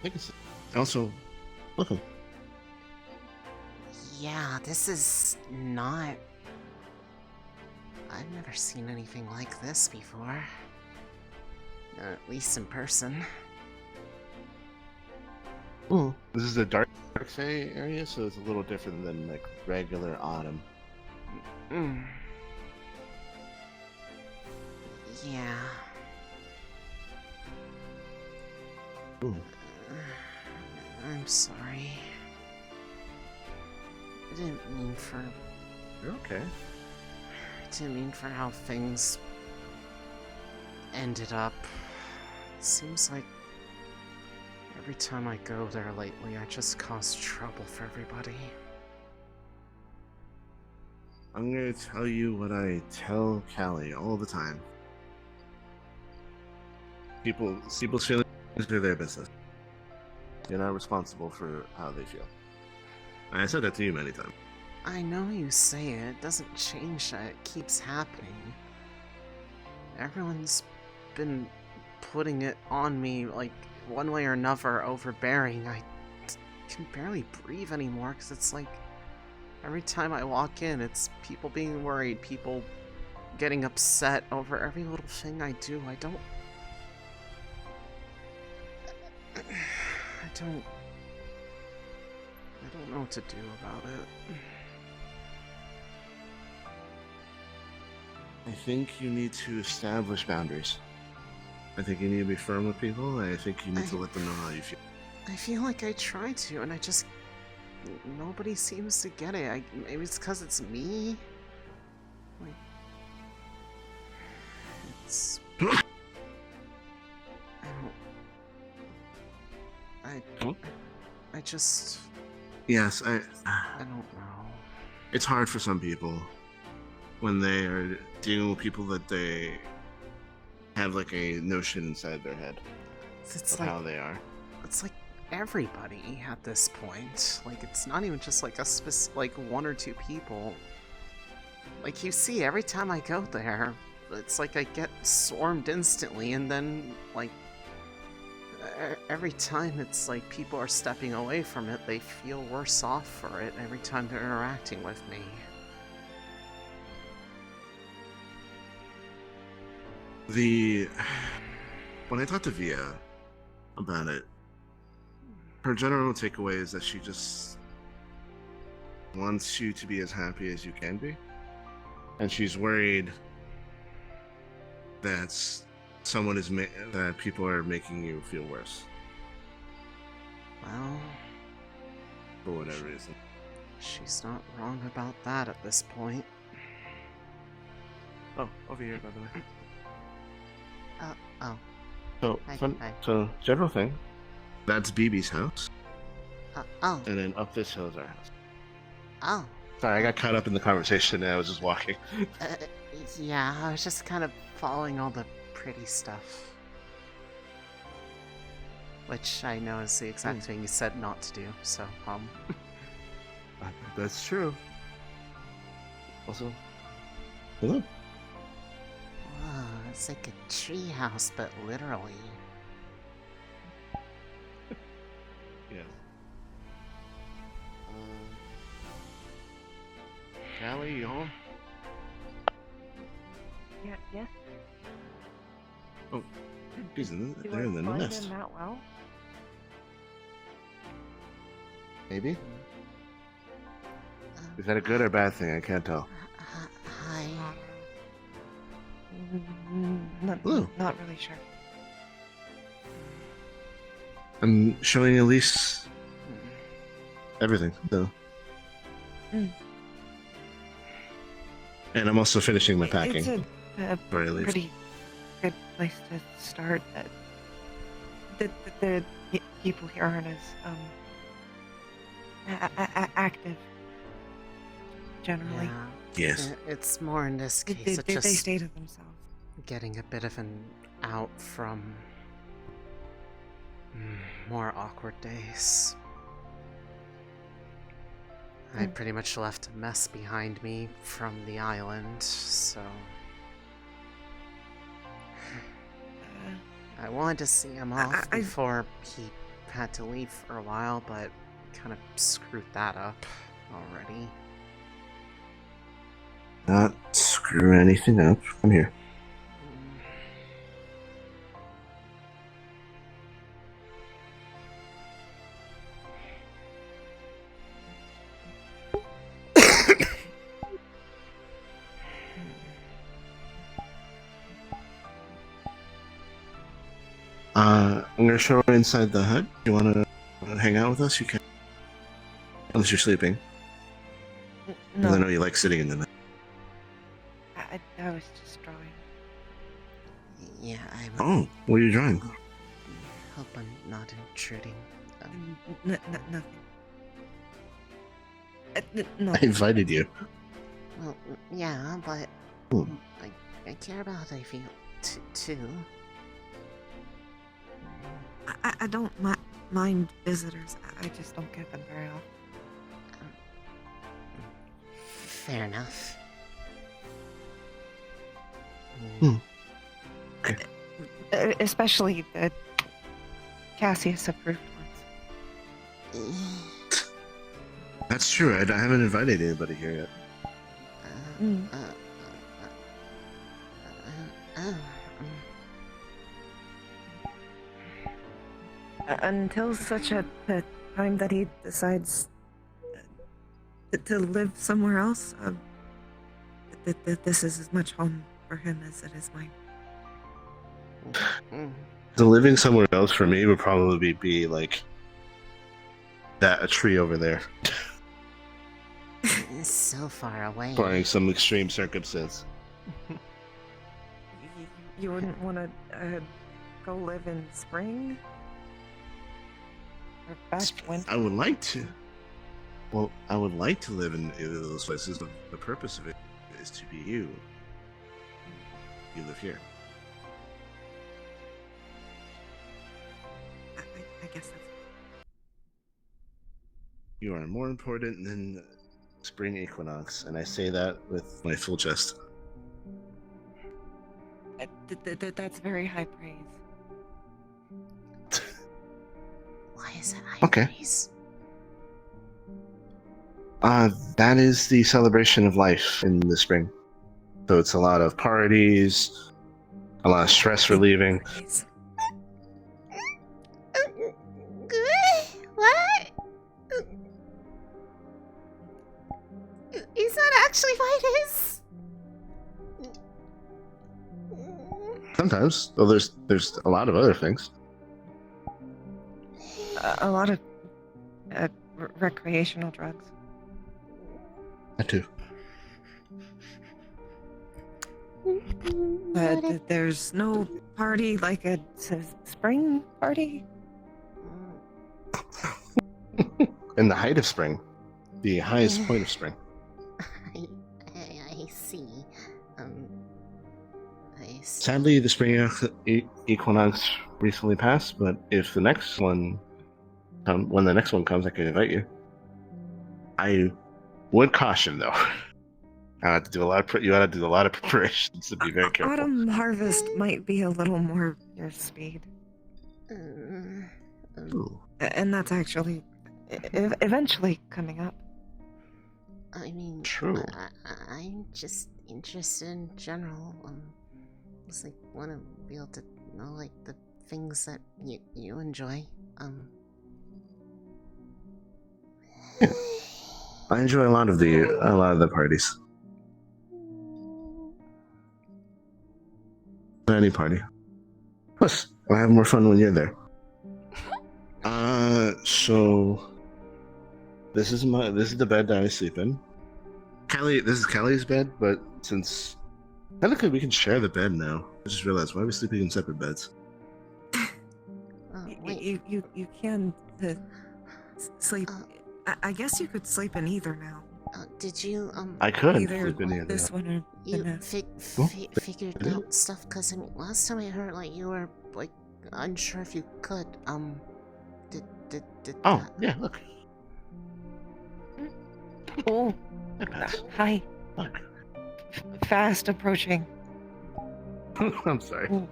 Thank you. Also, welcome. Yeah, this is not... I've never seen anything like this before. At least in person. This is a dark Fae area, so it's a little different than like regular autumn. Mm. Yeah. I'm sorry. I didn't mean for... You're okay. I didn't mean for how things ended up. It seems like every time I go there lately, I just cause trouble for everybody. I'm gonna tell you what I tell Callie all the time. People's feelings are their business. You're not responsible for how they feel. I said that to you many times. I know you say it, it doesn't change that it keeps happening. Everyone's been putting it on me, like, one way or another, overbearing. I can barely breathe anymore, because it's like, every time I walk in, it's people being worried, people getting upset over every little thing I do. I don't know what to do about it. I think you need to establish boundaries. I think you need to be firm with people, and I think you need to let them know how you feel. I feel like I try to, and nobody seems to get it. Maybe it's because it's me? Like... It's... I just... Yes, I don't know. It's hard for some people when they are dealing with people that they have like a notion inside their head of like, how they are. It's like everybody at this point. Like, it's not even just like like one or two people. Like, you see, every time I go there, it's like I get swarmed instantly, and then, like, every time it's like people are stepping away from it, they feel worse off for it every time they're interacting with me. When I talked to Via about it, her general takeaway is that she just wants you to be as happy as you can be, and she's worried that that people are making you feel worse. Well, for whatever reason. She's not wrong about that at this point. Oh, over here, by the way. Oh. So, hi. So general thing. That's BB's house. Oh. And then up this hill is our house. Oh. Sorry, I got caught up in the conversation and I was just walking. Yeah, I was just kind of following all the pretty stuff. Which I know is the exact thing you said not to do, so, That's true. Also, hello. Whoa, it's like a tree house, but literally. Yeah. Callie, you home? Yeah, yes. Oh, they're in the nest. Him that well? Maybe? Is that a good or bad thing? I can't tell. Hi. Not really sure. I'm showing Elise everything, so. And I'm also finishing my packing. It's a pretty good place to start. The people here aren't as active generally. Yeah, yes. It's more in this case. They stay to themselves. Getting a bit of an out from more awkward days. I pretty much left a mess behind me from the island, so... I wanted to see him off before he had to leave for a while, but kind of screwed that up already. Not screw anything up. I'm here. I'm gonna show her inside the hut. You wanna hang out with us? You can. Unless you're sleeping. No, 'Cause I know you like sitting in the night. I was just drawing. Yeah, I Oh, what are you drawing? hope I'm not intruding. Nothing. No. I invited you. Well, yeah, but Hmm. I care about how I feel too. I don't mind visitors. I just don't get them very often. Fair enough. Hmm. Especially the Cassius approved ones. That's true. I haven't invited anybody here yet. Mm. Until such a time that he decides to live somewhere else, this is as much home for him as it is mine. The living somewhere else for me would probably be like a tree over there, So far away. barring some extreme circumstance. You wouldn't want to go live in spring? Or back winter? I would like to. Well, I would like to live in either of those places. The purpose of it is to be you. You live here. I guess that's... You are more important than spring equinox, and I say that with my full chest. That's very high praise. Why is it high Okay. praise? That is the celebration of life in the spring. So it's a lot of parties, a lot of stress relieving. Praise. What? Is that actually what it is? Sometimes, though there's a lot of other things. A lot of recreational drugs. That too. But there's no party like a spring party? In the height of spring, the highest point of spring. I see. I see. Sadly, the spring equinox recently passed, but if the next one, when the next one comes, I can invite you. I would caution, though. I have to do a lot of you got to do a lot of preparations to be very careful. Autumn harvest might be a little more your speed. Ooh. And that's actually eventually coming up. I mean, True. I'm just interested in general. Just like want to be able to know like the things that you enjoy. I enjoy a lot of the parties. Any party. Plus, I have more fun when you're there. So this is the bed that I sleep in. Callie, this is Callie's bed, but since technically we can share the bed now. I just realized, why are we sleeping in separate beds? Wait. You can sleep. I guess you could sleep in either now. Did you I could Either sleep in either. this one or the you next. figured out stuff? Cause I mean, last time I heard like you were like unsure if you could. Did Oh, that... yeah, look. Oh, Look, guys. hi. Look. Fast approaching. I'm sorry. Ooh.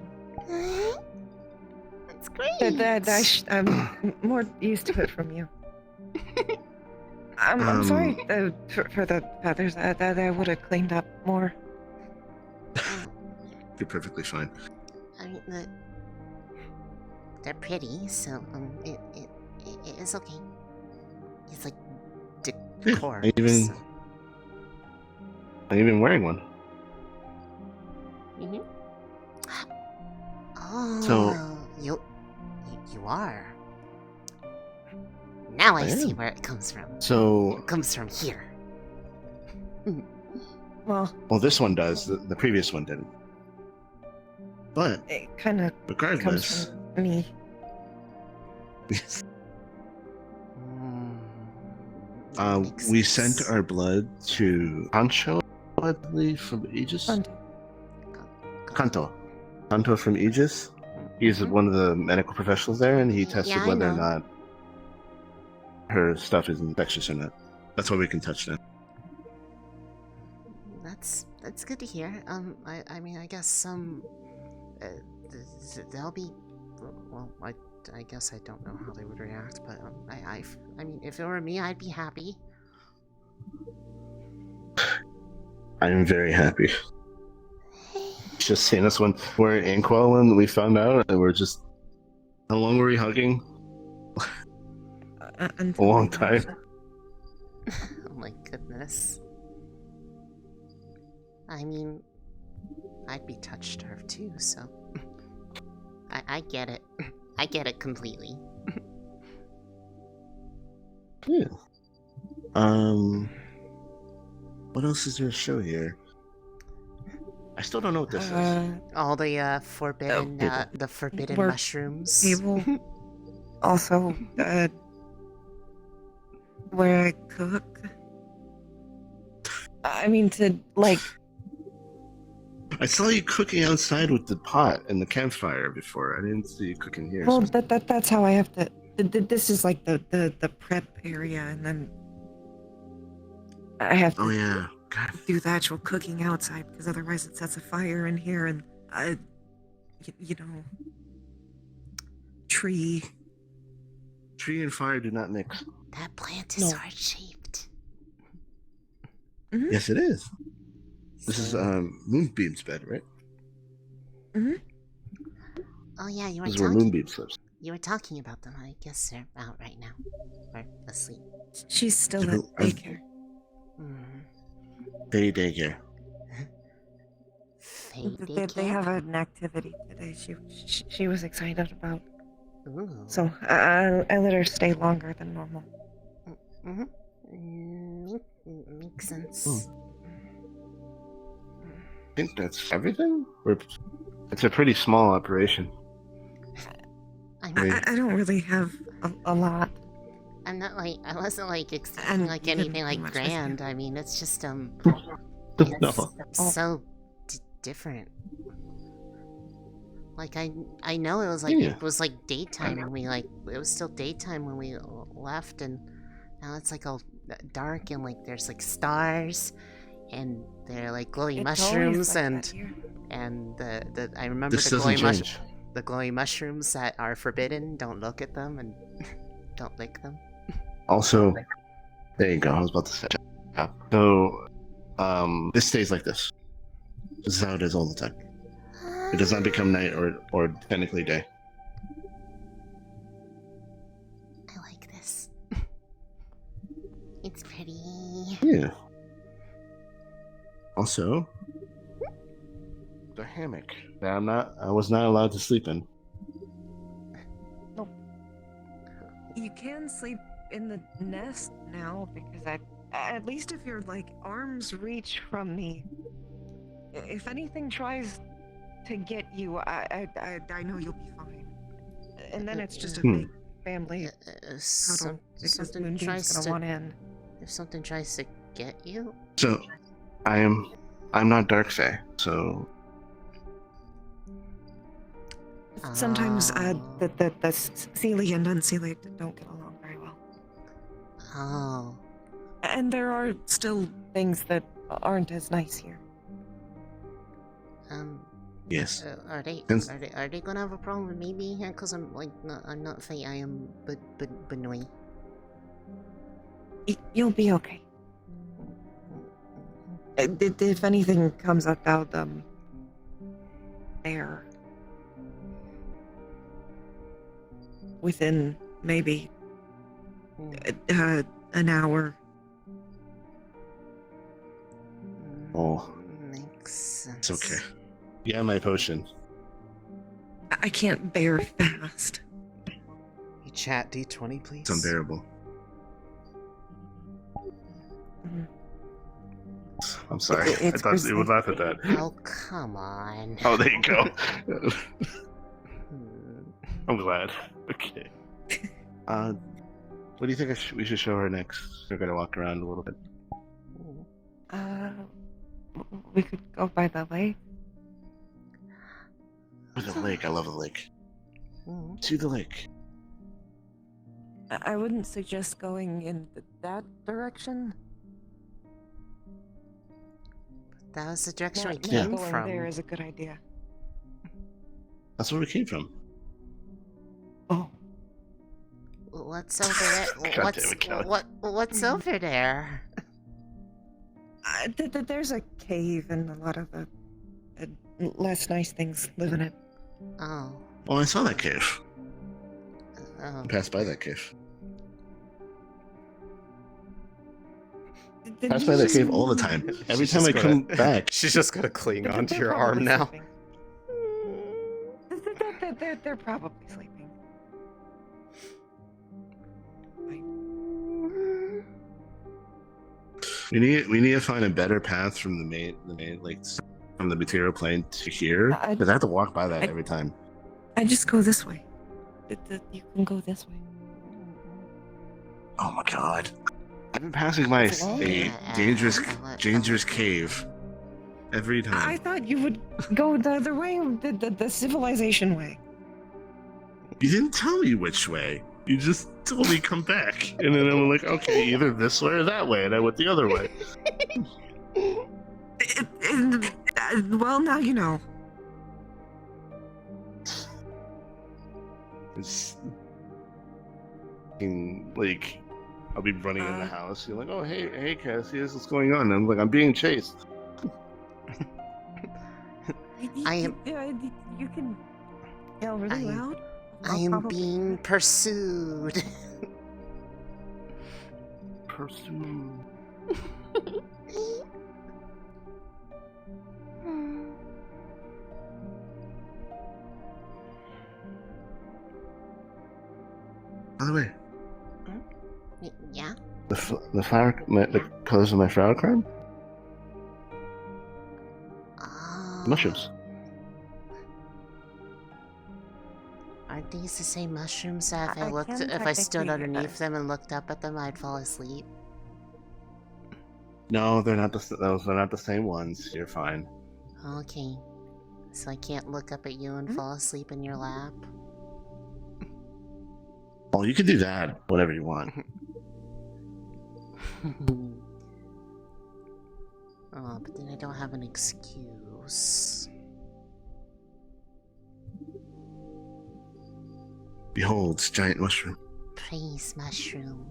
That's Great. I'm more used to it from you. I'm sorry for the feathers. I would have cleaned up more. You're perfectly fine. I mean, they're pretty, so it is okay. It's like decor. I'm even wearing one. Mm-hmm. Oh, So- you are. Now I see am. where it comes from. So, It comes from here. Well, this one does. The previous one didn't. But it kind of comes regardless, from me. Mm, makes we sense. sent our blood to Kancho, I believe, from Aegis. Kanto from Aegis. He's Mhm. one of the medical professionals there, and he Yeah, tested I whether or know. not her stuff is infectious or not. That's why we can touch now. That's good to hear. I mean, I guess they'll be. Well, I guess I don't know how they would react, but I mean, if it were me, I'd be happy. I'm very happy. Just seeing us when we're in Inkwell when we found out, and we're just. How long were we hugging? A long time. Oh my goodness. I mean, I'd be touched her too, so I get it. I get it completely. Yeah. What else is there to show here? I still don't know what this is. All the forbidden, table. the forbidden Work mushrooms. table. Also, where I cook. I mean, to like. I saw you cooking outside with the pot and the campfire before. I didn't see you cooking here. Well, so- that's how I have to. This is like the prep area, and then I have to Oh yeah. God. do the actual cooking outside because otherwise it sets a fire in here, and you know, tree. Tree and fire do not mix. That plant is No. heart-shaped. Yes, it is. This is Moonbeam's bed, right? Oh yeah, you were This is where talking. Moonbeam sleeps. You were talking about them. I guess they're out right now, or asleep. She's still Yeah, at but I- daycare. Mm. Day daycare. They have an activity today. She was excited about. Ooh. So I let her stay longer than normal. Makes sense. I think that's everything. It's a pretty small operation. I mean, Wait. I don't really have a lot. I'm not like I wasn't like expecting And like you anything didn't like do much with grand. I mean, it's just No. it's so different. Like I know it was like Yeah. it was like daytime when we like it was still daytime when we left, and now it's like all dark and like there's like stars, and they're like glowing It's always mushrooms, like and that here. the I remember This the doesn't glowing change. the glowing mushrooms that are forbidden. Don't look at them and don't lick them. Also, there you go. I was about to say. Yeah. So, this stays like this. This is how it is all the time. It does not become night or technically day. I like this. It's pretty. Yeah. Also, the hammock that I was not allowed to sleep in. You can sleep in the nest now because at least if your like arms reach from me, if anything tries to get you, I know you'll be fine. And then it's just a big family cuddle because Something Moonbeam's tries gonna to want in. if something tries to get you. So, I'm not Dark Fae, so Sometimes Oh. the Seelie and Unseelie don't get along very well. Oh. And there are still things that aren't as nice here. Yes. Are they Since- are they gonna have a problem with me being here? Cause I'm like I'm not saying I am, but Benoit. You'll be okay. If anything comes up out there within maybe an hour. Oh, Makes sense. it's okay. Yeah, my potion. I can't bear fast. You chat D20, please. It's unbearable. Mhm. I'm sorry. I It's thought you would laugh at that. Oh, come on. Oh, there you go. Hmm. I'm glad. Okay. What do you think we should show her next? We're gonna walk around a little bit. We could go by the lake. Oh, the lake. I love the lake. Hmm. To the lake. I wouldn't suggest going in that direction. That was the direction we Not came going from. there is a good idea. That's where we came from. Oh. What's over there? God damn it, Kelly. What's over there? There's a cave and a lot of less nice things live in it. Oh. Well, I saw that cave. Oh. I passed by that cave. Did Pass you by that just- cave all the time. Every She's time I just come gonna- back. She's just gonna cling They're onto your probably arm now. sleeping. They're probably sleeping. We need to find a better path from the main like from the material plane to here. Because I have to walk by that every time. I just go this way. You can go this way. Oh my god. I've been passing by It's long. a dangerous cave every I time. thought you would go the other way, the civilization way. You didn't tell me which way. You just told me come back. And then I'm like, okay, either this way or that way. And I went the other way. Well, now you know. It's like I'll be running in the house. You're like, oh hey Cassie, this is what's going on. And I'm like, I'm being chased. I am- You can yell really I am- loud. I I'll am probably- being pursued. Pursue. By the way, Yeah? the colors of my flower crown? Oh. Mushrooms. Aren't these the same mushrooms that if I I looked, can if I stood technically, underneath them and looked up at them, I'd fall asleep? No, they're not those are not the same ones. You're fine. Okay. So I can't look up at you and fall asleep in your lap? Oh, you can do that whenever you want. Oh, but then I don't have an excuse. Behold, this giant mushroom. Praise mushroom.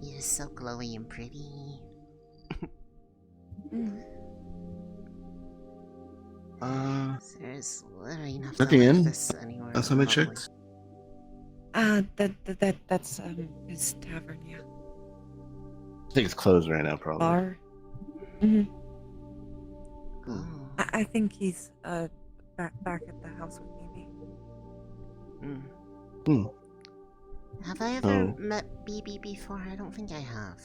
You're so glowy and pretty. There's literally nothing Nothing like in? this anywhere. Last time I remotely. checked. That's his tavern, yeah. I think it's closed right now, probably. Bar. Hmm. Oh. I think he's back at the house with Amy. Mm. Hmm. Have I ever Oh. met BB before? I don't think I have.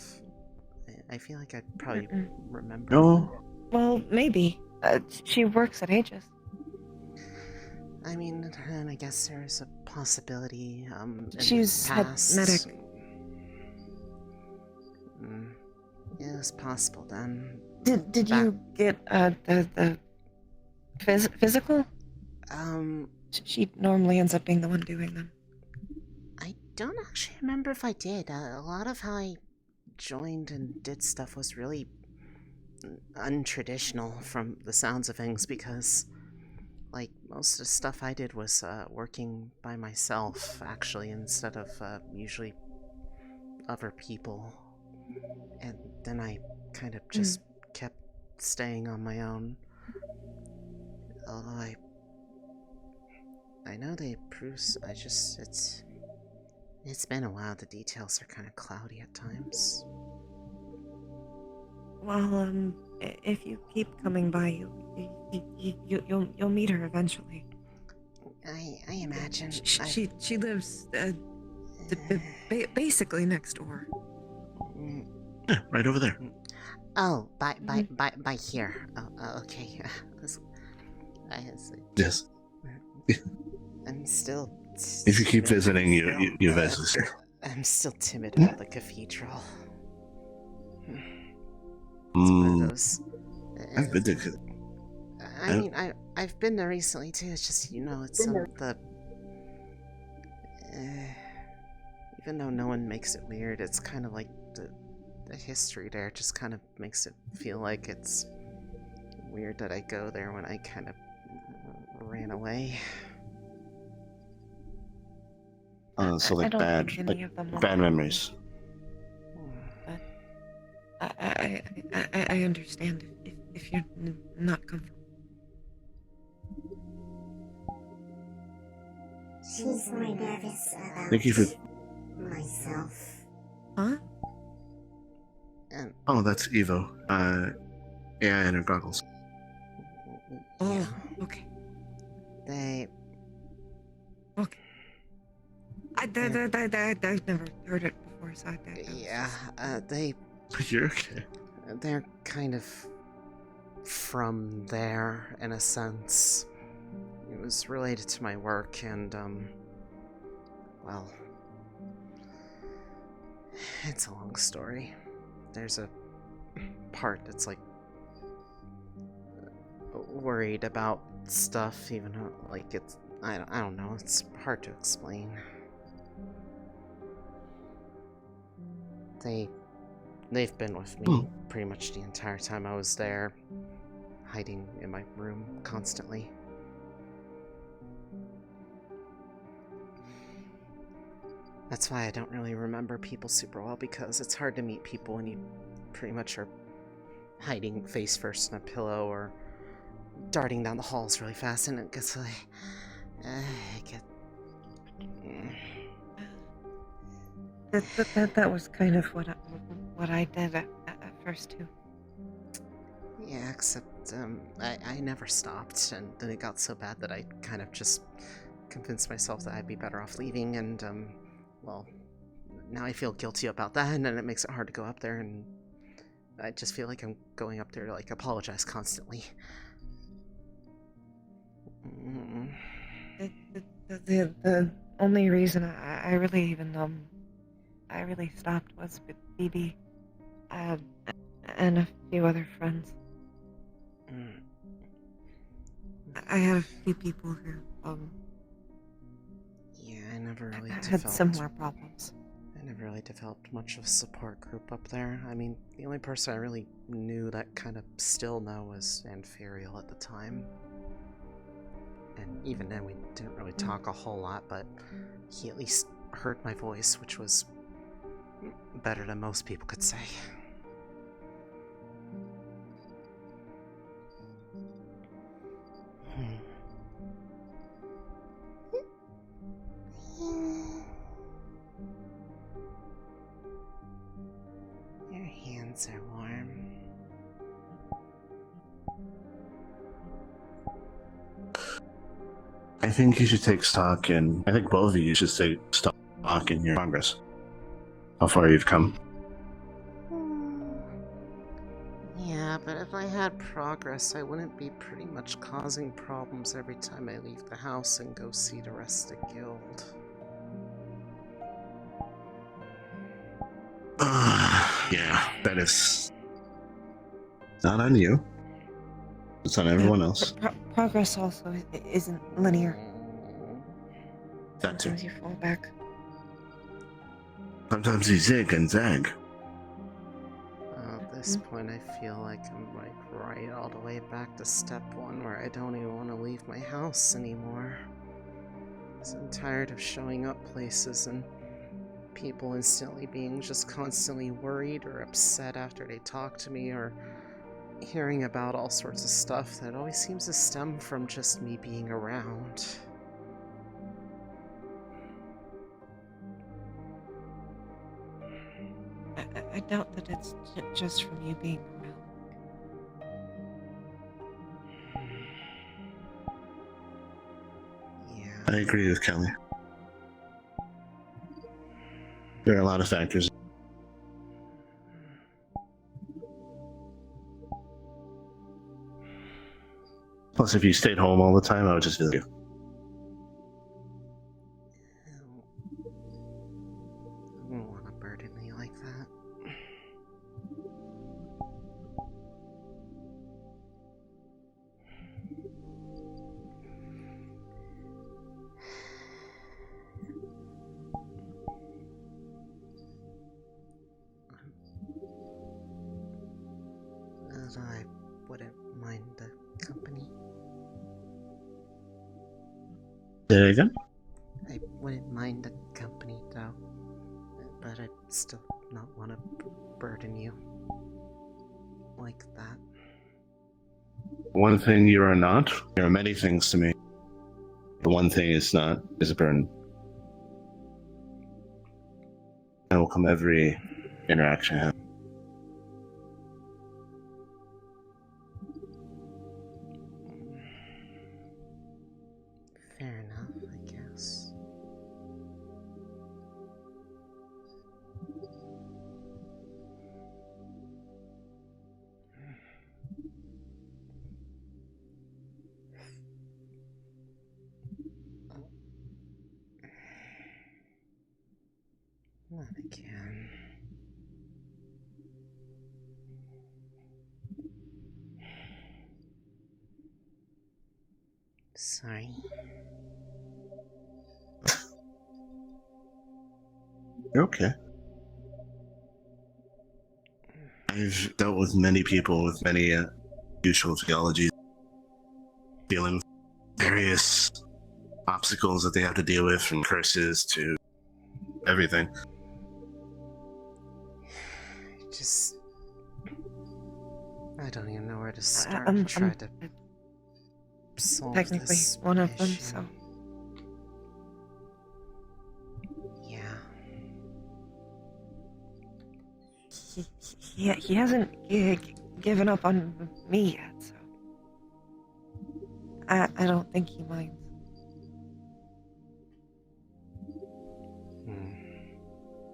I feel like I'd probably Mm-mm. remember. No. Well, maybe. She works at Aegis. I mean, and I guess there's a possibility. In the She's head past. medic. It was possible then. Did you get the physical? She normally ends up being the one doing them. I don't actually remember if I did. A lot of how I joined and did stuff was really untraditional from the sounds of things because like, most of the stuff I did was working by myself, actually, instead of usually other people. And then I kind of just kept staying on my own. Although I know they approve. It's been a while. The details are kind of cloudy at times. Well, if you keep coming by, you'll meet her eventually. I imagine. She lives basically next door. Yeah, right over there. Oh, by here. Oh, okay. Yes. I'm still. If you keep visiting, you visit. I'm still timid about the cathedral. It's one of those. I've been there. I mean, I've been there recently too. It's just, it's some of the. Even though no one makes it weird, it's kind of like the history there just kind of makes it feel like it's weird that I go there when I kind of ran away. So like bad memories. But I understand if you're not comfortable. She's more nervous about Thank you for. myself. Huh? And Oh, that's Evo. AI in her goggles. Oh, okay. Okay. I've never heard it before, so You're okay. They're kind of from there, in a sense. It was related to my work, and, well, it's a long story. There's a part that's, like, worried about stuff, even though, like, it's, I don't know, it's hard to explain. They've been with me pretty much the entire time I was there, hiding in my room constantly. That's why I don't really remember people super well, because it's hard to meet people when you pretty much are hiding face first in a pillow or darting down the halls really fast, and it gets like... That was kind of what I did at first too. Yeah, except I never stopped, and then it got so bad that I kind of just convinced myself that I'd be better off leaving, and well, now I feel guilty about that, and then it makes it hard to go up there, and I just feel like I'm going up there to, like, apologize constantly. The only reason I really stopped was with Phoebe and a few other friends. I had a few people who Yeah, I never really had similar problems. I never really developed much of a support group up there. I mean, the only person I really knew that kind of still know was Inferial at the time. And even then, we didn't really talk a whole lot, but he at least heard my voice, which was better than most people could say. Your hands are warm. I think you should take stock in. I think both of you should take stock in your progress. How far you've come. Yeah, but if I had progress, I wouldn't be pretty much causing problems every time I leave the house and go see the rest of the guild. Yeah, that is not on you. It's on everyone else. Progress also isn't linear. That too. Sometimes you fall back. Sometimes you zig and zag. this point, I feel like I'm like right all the way back to step one, where I don't even want to leave my house anymore. 'Cause I'm tired of showing up places and people instantly being just constantly worried or upset after they talk to me, or hearing about all sorts of stuff that always seems to stem from just me being around. I doubt that it's just from you being around. Yeah. I agree with Kelly. There are a lot of factors. Plus, if you stayed home all the time, I would just feel you. I don't want to burden me like that. I wouldn't mind the company. Say it again? I wouldn't mind the company, though. But I'd still not want to burden you like that. One thing you are not, there are many things to me. The one thing is not, is a burden. I will come every interaction I have. Fair enough, I guess. Not again. Sorry. You're okay. I've dealt with many people with many usual theologies, dealing with various obstacles that they have to deal with, from curses to everything. I don't even know where to start to try to solve technically this one of them, issue. so. Yeah. He hasn't given up on me yet, so. I don't think he minds.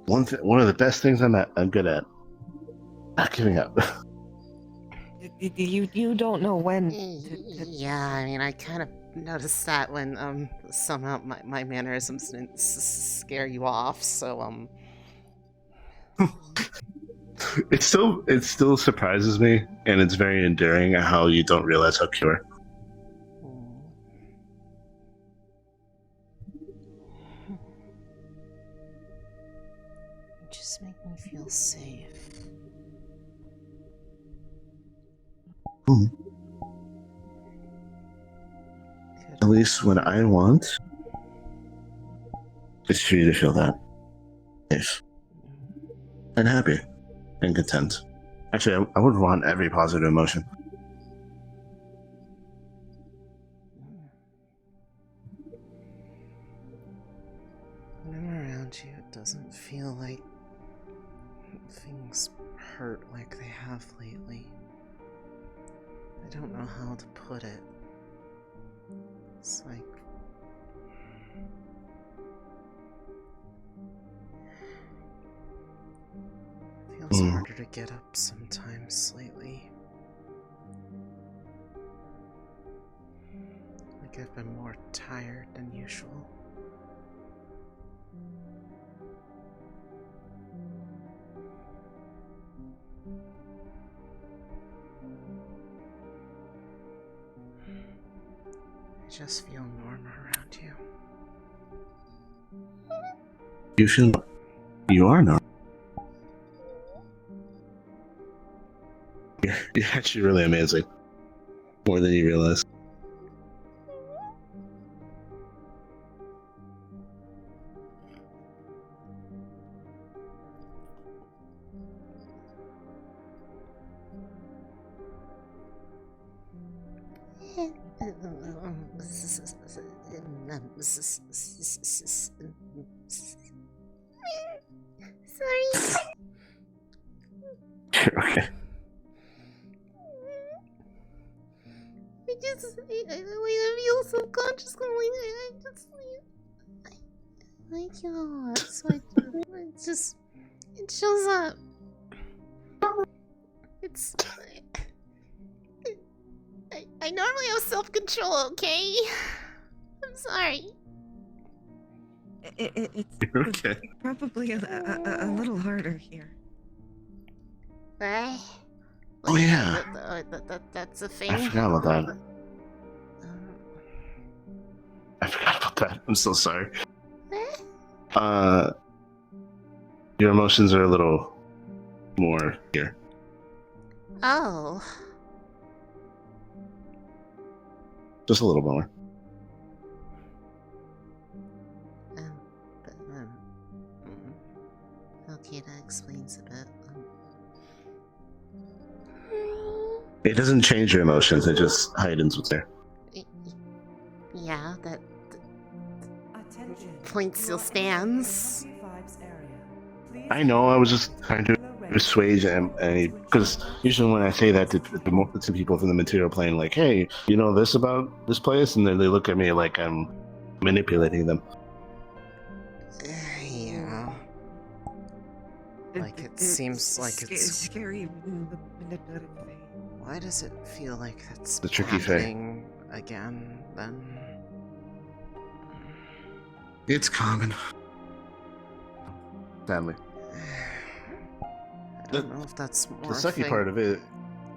One of the best things I'm good at, not giving up. You don't know when to Yeah, I mean, I kind of noticed that when somehow my mannerisms didn't scare you off, so It still surprises me, and it's very endearing how you don't realize how pure. You just make me feel safe. At least what I want is for you to feel that safe and happy and content. Actually, I would want every positive emotion. When I'm around you, it doesn't feel like things hurt like they have lately. I don't know how to put it. It's like... It feels harder to get up sometimes lately. Like I've been more tired than usual. I just feel normal around you. You feel you are normal. You're actually really amazing. More than you realize. Sorry. Okay. I feel self-conscious. I like you a lot, so it shows up. It's. I normally have self-control, okay? I'm sorry. It's Okay. probably a little harder here. Right? Oh, yeah. That's a thing. I forgot about that. I forgot about that. I'm so sorry. Your emotions are a little more here. Oh. Just a little more. Okay, that explains a bit. It doesn't change your emotions, it just heightens what's there. Yeah, that point still stands. I know, I was just trying to assuage him, because usually when I say that to people from the material plane, like, hey, you know this about this place? And then they look at me like I'm manipulating them. Yeah. Like, it seems like it's... scary. Why does it feel like that's The tricky thing. happening again, then? It's common. Sadly. I don't know if that's more The a sucky thing part of it,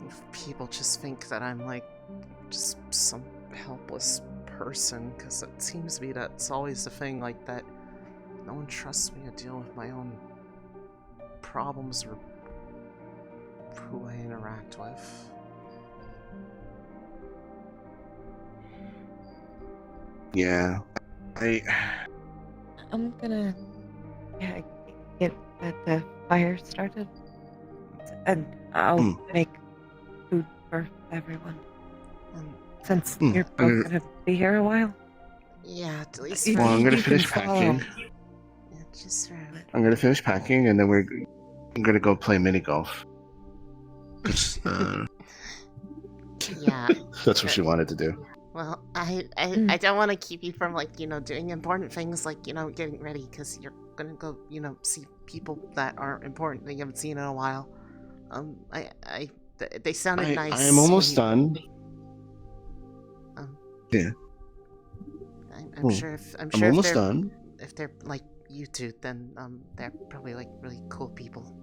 if people just think that I'm, like, just some helpless person, because it seems to be that's always the thing, like, that no one trusts me to deal with my own problems or who I interact with. yeah. I'm gonna get the fire started, and I'll make food for everyone. Since you're both gonna be here a while. Yeah, at least You- for Well, I'm gonna you finish can follow. packing. yeah, just for I'm gonna finish packing, and then I'm gonna go play mini golf. 'Cause, yeah. that's what she wanted to do. Well, I don't want to keep you from, like, doing important things like, getting ready, because you're gonna go, see people that are important that you haven't seen in a while. They sounded nice. I am almost done. Yeah. I'm sure if I'm if almost they're done. if they're like you two, then they're probably like really cool people.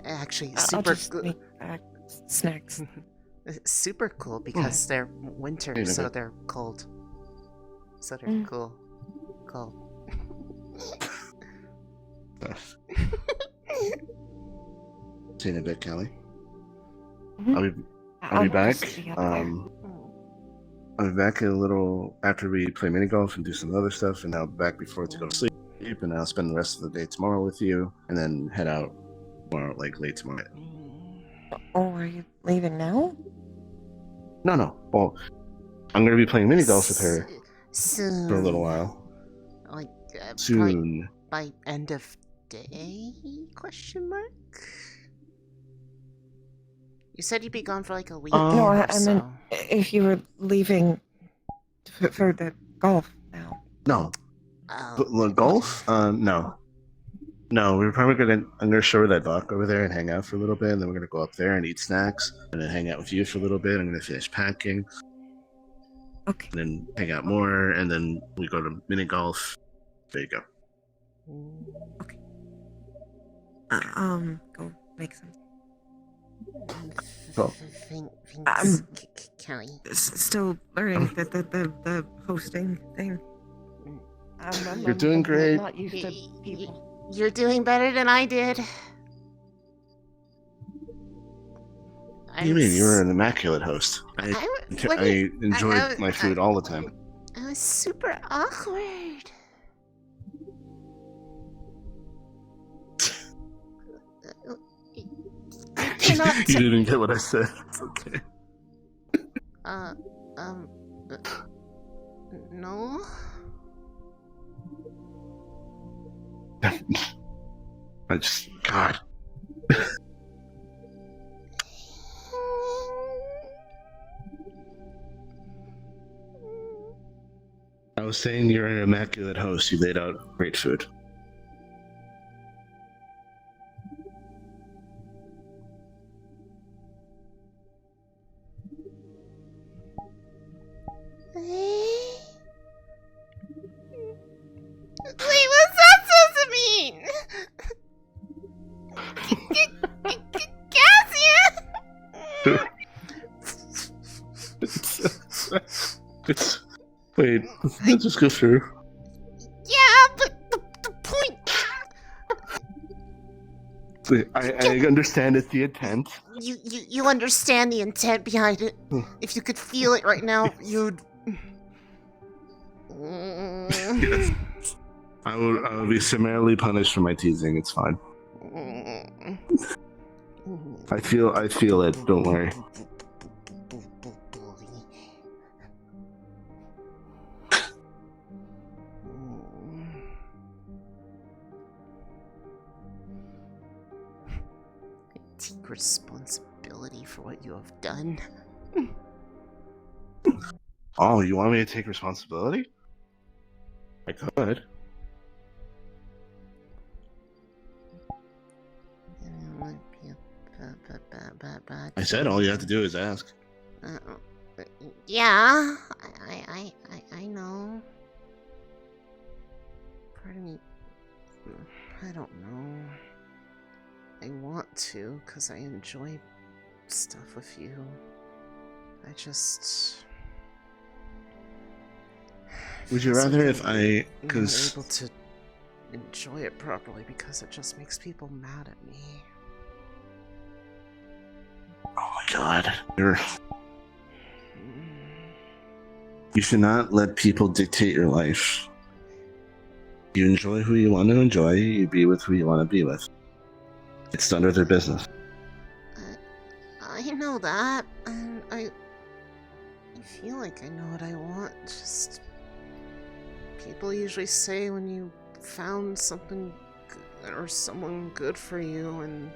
Actually, I'll super just make snacks. super cool because they're winter, Wait a so bit. they're cold. So they're cool. Cool. See you in a bit, Kelly. Mhm. I'll be back. just be up there. I'll be back in a little after we play mini golf and do some other stuff, and I'll be back before to go to sleep. And I'll spend the rest of the day tomorrow with you, and then head out tomorrow, like late tomorrow. Oh, are you leaving now? No. Well, I'm gonna be playing mini golf with her Soon. for a little while. Like Soon. by end of day? Question mark. You said you'd be gone for like a week. No, or I meant so. if you were leaving for the golf now. No. Oh. Golf? No. No, we're probably I'm gonna show her that dock over there and hang out for a little bit, and then we're gonna go up there and eat snacks, and then hang out with you for a little bit. I'm gonna finish packing, Okay. and then hang out more, and then we go to mini golf. There you go. Go make some. Cool. Thanks, Kelly. Still learning the hosting thing. You're doing great. Not used to people. You're doing better than I did. What do you mean? You were an immaculate host. I enjoyed my food all the time. I was super awkward. You didn't get what I said. It's okay. No. God. I was saying you're an immaculate host. You laid out great food. Wait, what's that supposed to mean? Cassian! Wait, let's just go through. Yeah, but the point... I understand it's the intent. You understand the intent behind it. If you could feel it right now, you'd... Yes. I will be summarily punished for my teasing. It's fine. I feel it. Don't worry. Take responsibility for what you have done. Oh, you want me to take responsibility? I could. I said all you have to do is ask. Yeah, I know. Part of me, I don't know. I want to, because I enjoy stuff with you. I just... Would you rather if I... Because... I'm able to enjoy it properly because it just makes people mad at me. Oh my god. You should not let people dictate your life. You enjoy who you want to enjoy, you be with who you want to be with. It's none of their business. I know that, and I feel like I know what I want, just... People usually say when you found something or someone good for you and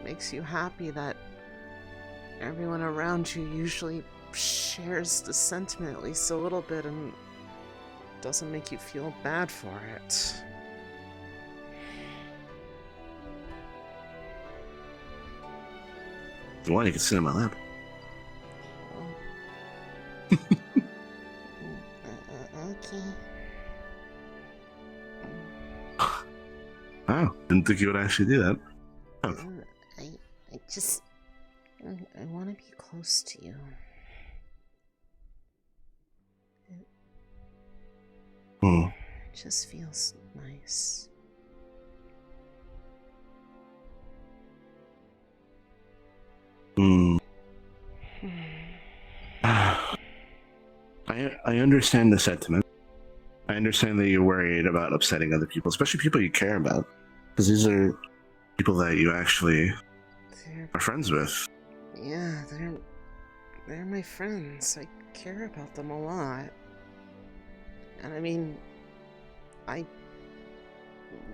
makes you happy that everyone around you usually shares the sentiment at least a little bit and doesn't make you feel bad for it. If you want, you can sit in my lap. Okay. Wow, didn't think you would actually do that. Oh. I just... I want to be close to you. It just feels nice. I understand the sentiment. I understand that you're worried about upsetting other people, especially people you care about. Because these are people that you actually are friends with. Yeah, they're my friends. I care about them a lot. And I mean, I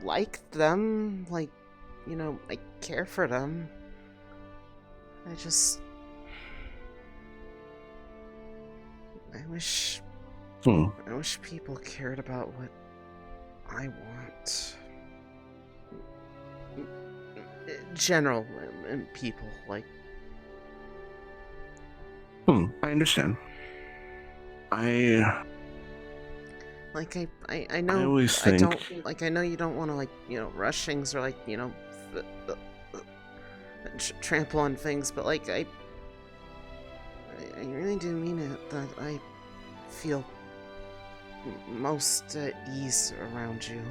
like them, like, you know, I care for them. I just... I wish people cared about what I want. General people, like... I understand. I know. I always think... I know you don't want to, like, you know, rush things or, like, you know, trample on things, but, like, I really do mean it, that I feel most at ease around you.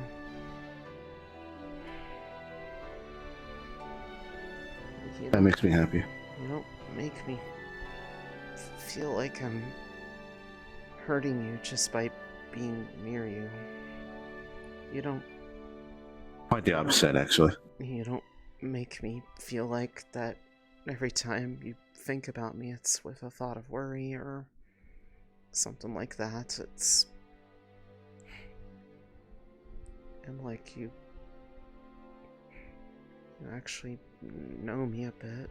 That makes me happy. You don't make me feel like I'm hurting you just by being near you. You don't Quite the opposite, actually. You don't make me feel like that every time you think about me, it's with a thought of worry or something like that. And like you actually know me a bit.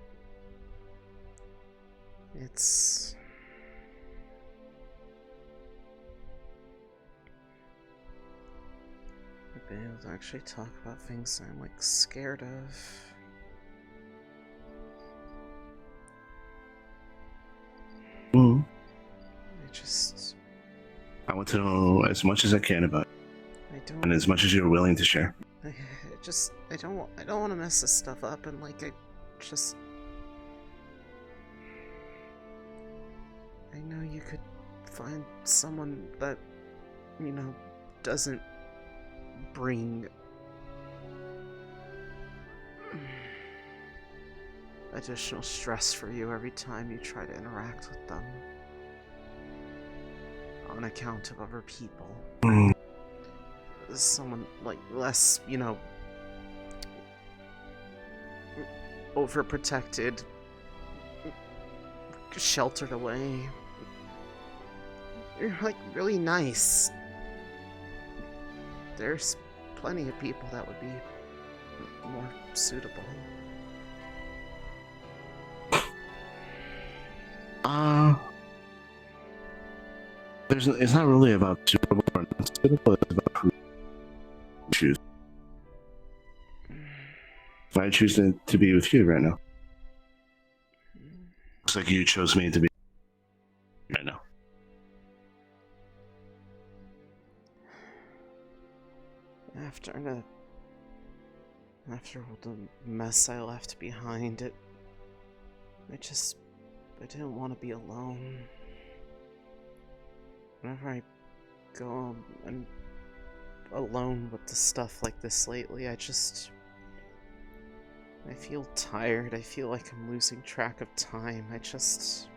I've been able to actually talk about things I'm like scared of. Mm. I I want to know as much as I can about it, don't and as much as you're willing to share. I don't want to mess this stuff up, and like I know you could find someone that, you know, doesn't bring additional stress for you every time you try to interact with them on account of other people. Mm. Someone like less, you know, overprotected, sheltered away. You're like really nice. There's plenty of people that would be more suitable. It's not really about suitable or not suitable, it's about who you choose. I choose to be with you right now. Looks like you chose me to be right now. After all the mess I left behind, I didn't want to be alone. Whenever I go and alone with the stuff like this lately, I feel tired. I feel like I'm losing track of time. I just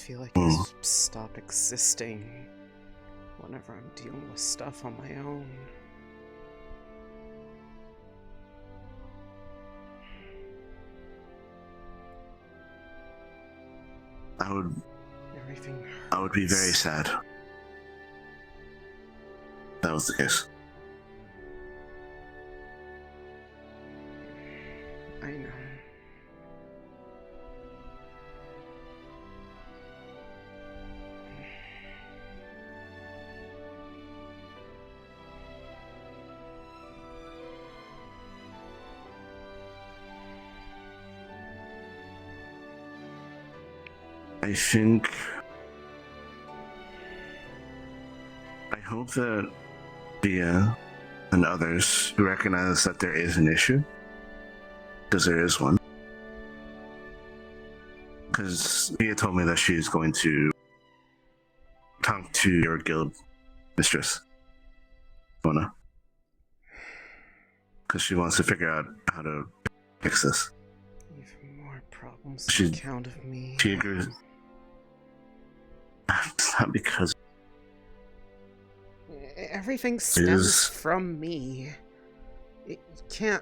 feel like I stop existing whenever I'm dealing with stuff on my own. Everything hurts. I would be very sad. That was the case. I know. I hope that Via and others who recognize that there is an issue, because there is one. Because Via told me that she's going to talk to your guild mistress, Mona. Because she wants to figure out how to fix this. Even more problems on account of me. She agrees. It's not because everything stems from me. It can't.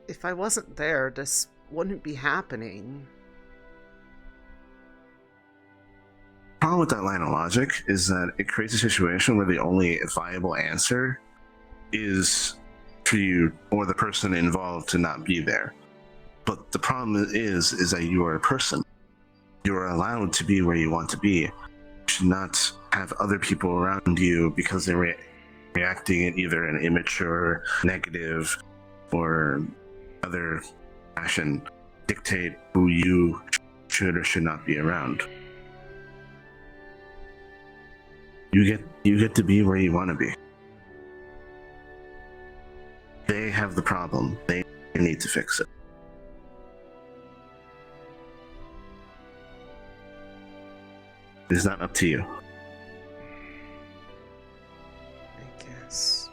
If I wasn't there, this wouldn't be happening. The problem with that line of logic is that it creates a situation where the only viable answer is for you or the person involved to not be there. But the problem is that you are a person. You are allowed to be where you want to be. You should not have other people around you because they're reacting in either an immature, negative, or other fashion dictate who you should or should not be around. You get to be where you want to be. They have the problem. They need to fix it. It's not up to you. I guess.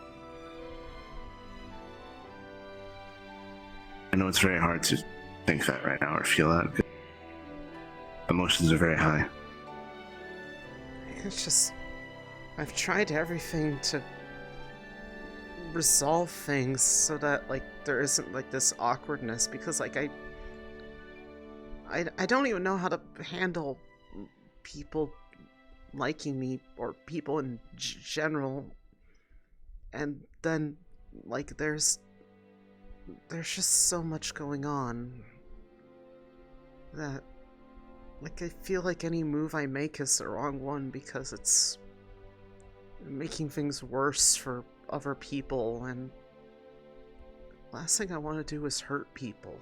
know it's very hard to think that right now or feel that. Emotions are very high. It's just, I've tried everything to resolve things so that, like, there isn't, like, this awkwardness, because, like, I don't even know how to handle people liking me, or people in general, and then, like, there's just so much going on that, like, I feel like any move I make is the wrong one because it's making things worse for other people, and last thing I want to do is hurt people.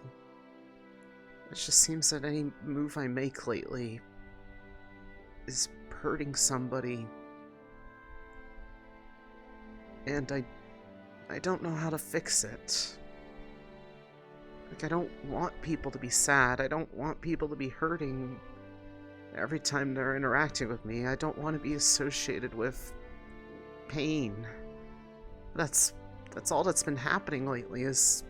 It just seems that any move I make lately is hurting somebody, and I don't know how to fix it. Like, I don't want people to be sad. I don't want people to be hurting every time they're interacting with me. I don't want to be associated with pain. That's all that's been happening lately, is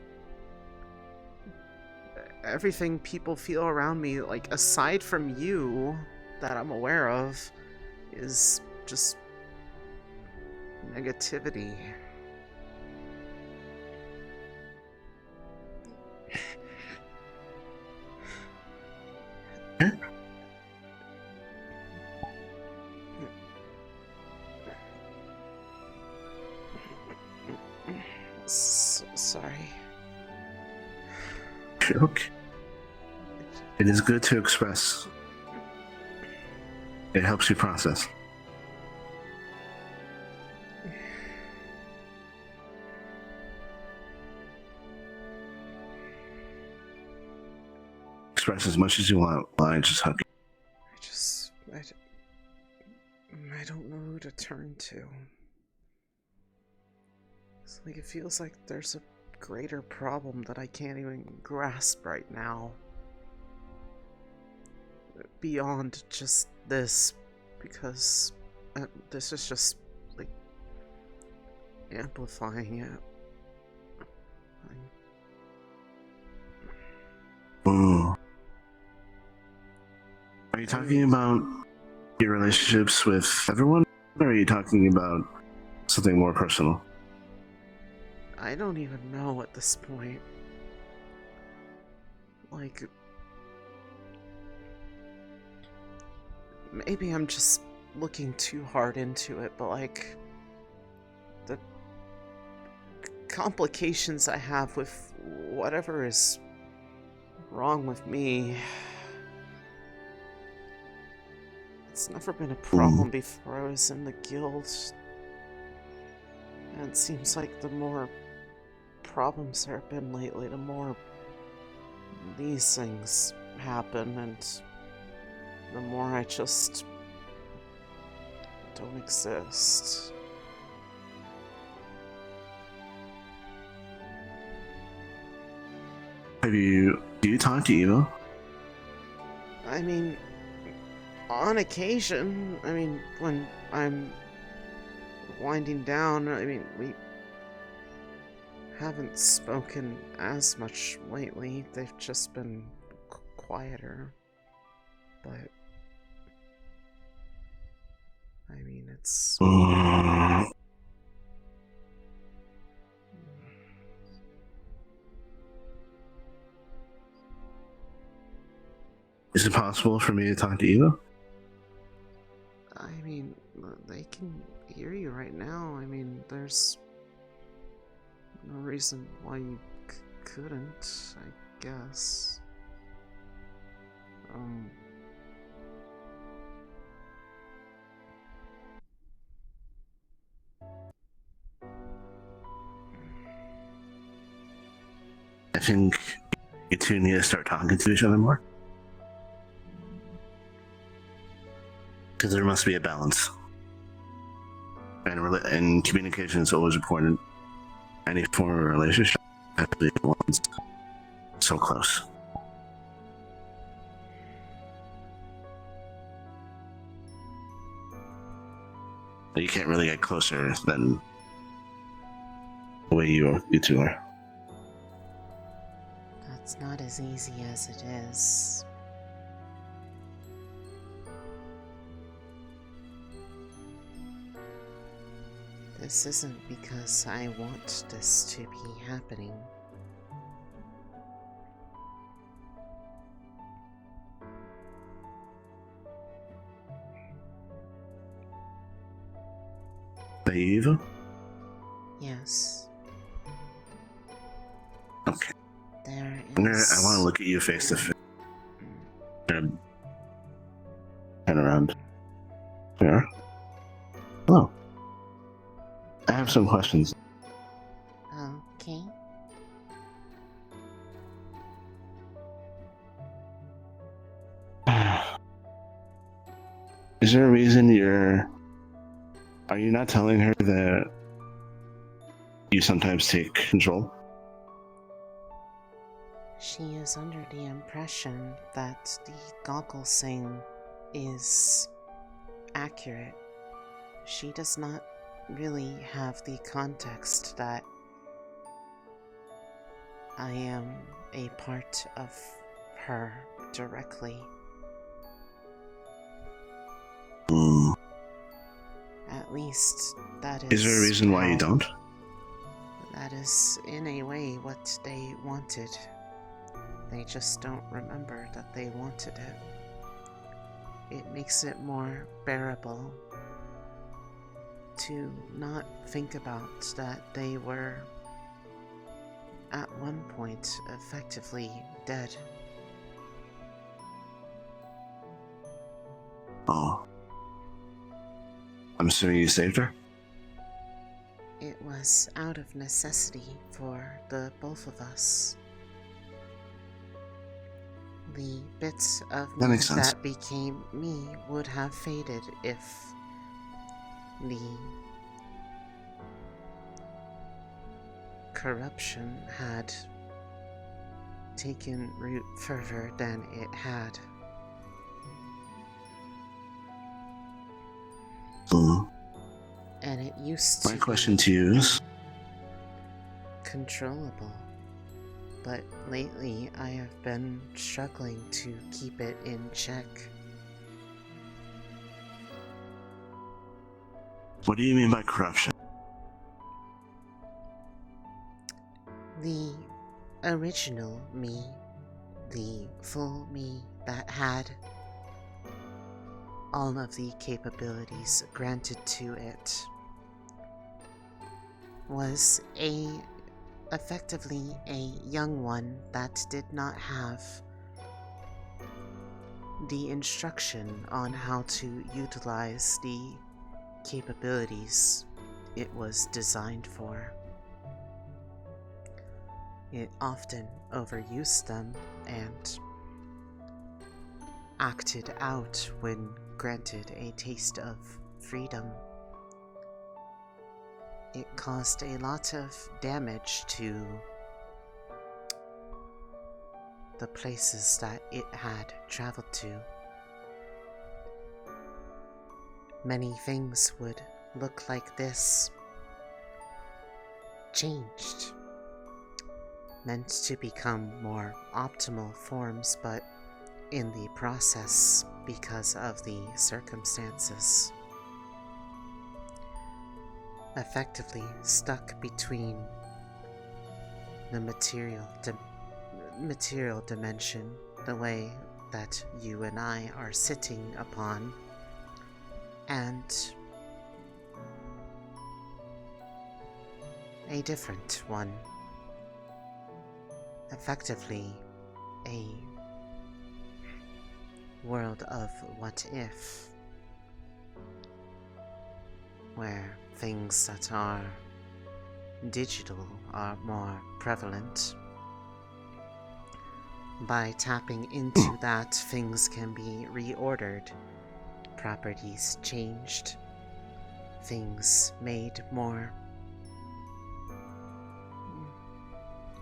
everything people feel around me, like, aside from you, that I'm aware of, is just negativity. Sorry. Okay. It is good to express. It helps you process. Express as much as you want while I just hug you. I don't know who to turn to. It's like, it feels like there's a greater problem that I can't even grasp right now. Beyond just this, because this is just, like, amplifying it. Are you talking about your relationships with everyone, or are you talking about something more personal? I don't even know at this point. Like, maybe I'm just looking too hard into it, but, like, the complications I have with whatever is wrong with me, it's never been a problem before I was in the guild. And it seems like the more problems there have been lately, the more these things happen, and the more I just don't exist. Do you talk to Eva? I mean, on occasion, I mean, when I'm winding down, I mean, we haven't spoken as much lately. They've just been quieter. But I mean, it's Is it possible for me to talk to Eva? I mean, they can hear you right now. I mean, there's no reason why you couldn't, I guess. I think you two need to start talking to each other more. Because there must be a balance. And communication is always important. Any form of relationship, especially one's so close. But you can't really get closer than the way you two are. It's not as easy as it is. This isn't because I want this to be happening. Eva? Yes. Okay. There I want to look at you face to face. Turn around. Yeah. Hello. I have some questions. Okay. Is there a reason are you not telling her that you sometimes take control? She is under the impression that the goggles thing is accurate. She does not really have the context that I am a part of her directly. At least that is. Is there a reason why you don't? That is, in a way, what they wanted. They just don't remember that they wanted it. It makes it more bearable to not think about that they were, at one point, effectively dead. Oh. I'm assuming you saved her? It was out of necessity for the both of us. The bits of That me makes sense. that became me would have faded if the corruption had taken root further than it had. And it used to My question be to you is, controllable. But lately I have been struggling to keep it in check. what do you mean by corruption? The original me, the full me that had all of the capabilities granted to it, was effectively a young one that did not have the instruction on how to utilize the capabilities it was designed for. It often overused them and acted out when granted a taste of freedom. It caused a lot of damage to the places that it had traveled to. Many things would look like this, changed, meant to become more optimal forms, but in the process, because of the circumstances, effectively stuck between the material dimension, the way that you and I are sitting upon, and a different one, effectively a world of what if, where things that are digital are more prevalent. By tapping into that, things can be reordered, properties changed, things made more.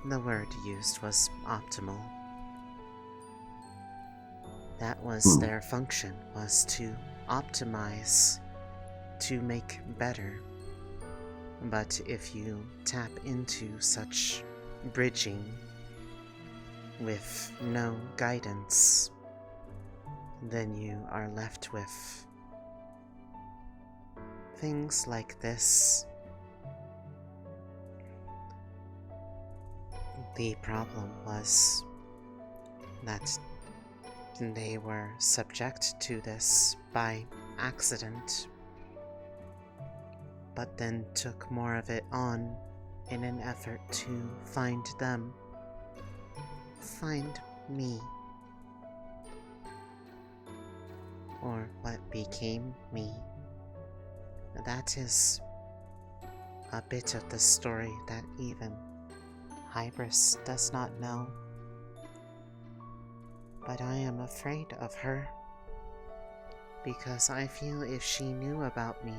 The word used was optimal. That was their function, was to optimize, to make better. But if you tap into such bridging, with no guidance, then you are left with things like this. The problem was that they were subject to this by accident, but then took more of it on in an effort to find them, find me, or what became me. That is a bit of the story that even Hybris does not know. But I am afraid of her, because I feel if she knew about me,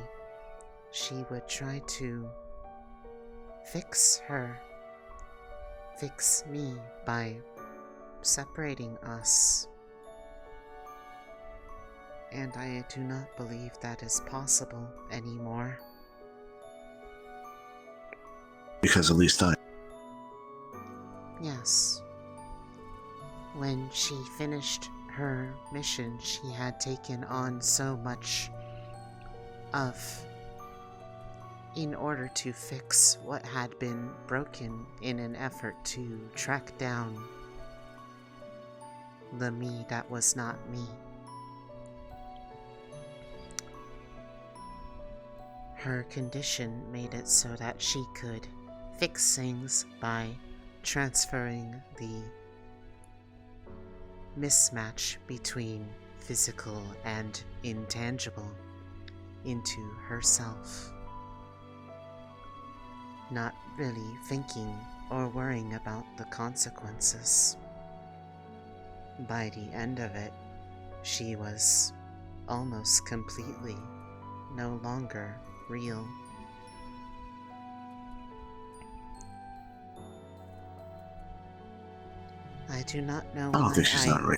she would try to fix me by separating us. And I do not believe that is possible anymore. Because Elise died. Yes. When she finished her mission, she had taken on so much in order to fix what had been broken in an effort to track down the me that was not me. Her condition made it so that she could fix things by transferring the mismatch between physical and intangible into herself, not really thinking or worrying about the consequences. By the end of it, she was almost completely no longer real. I do not know I don't think she's not real.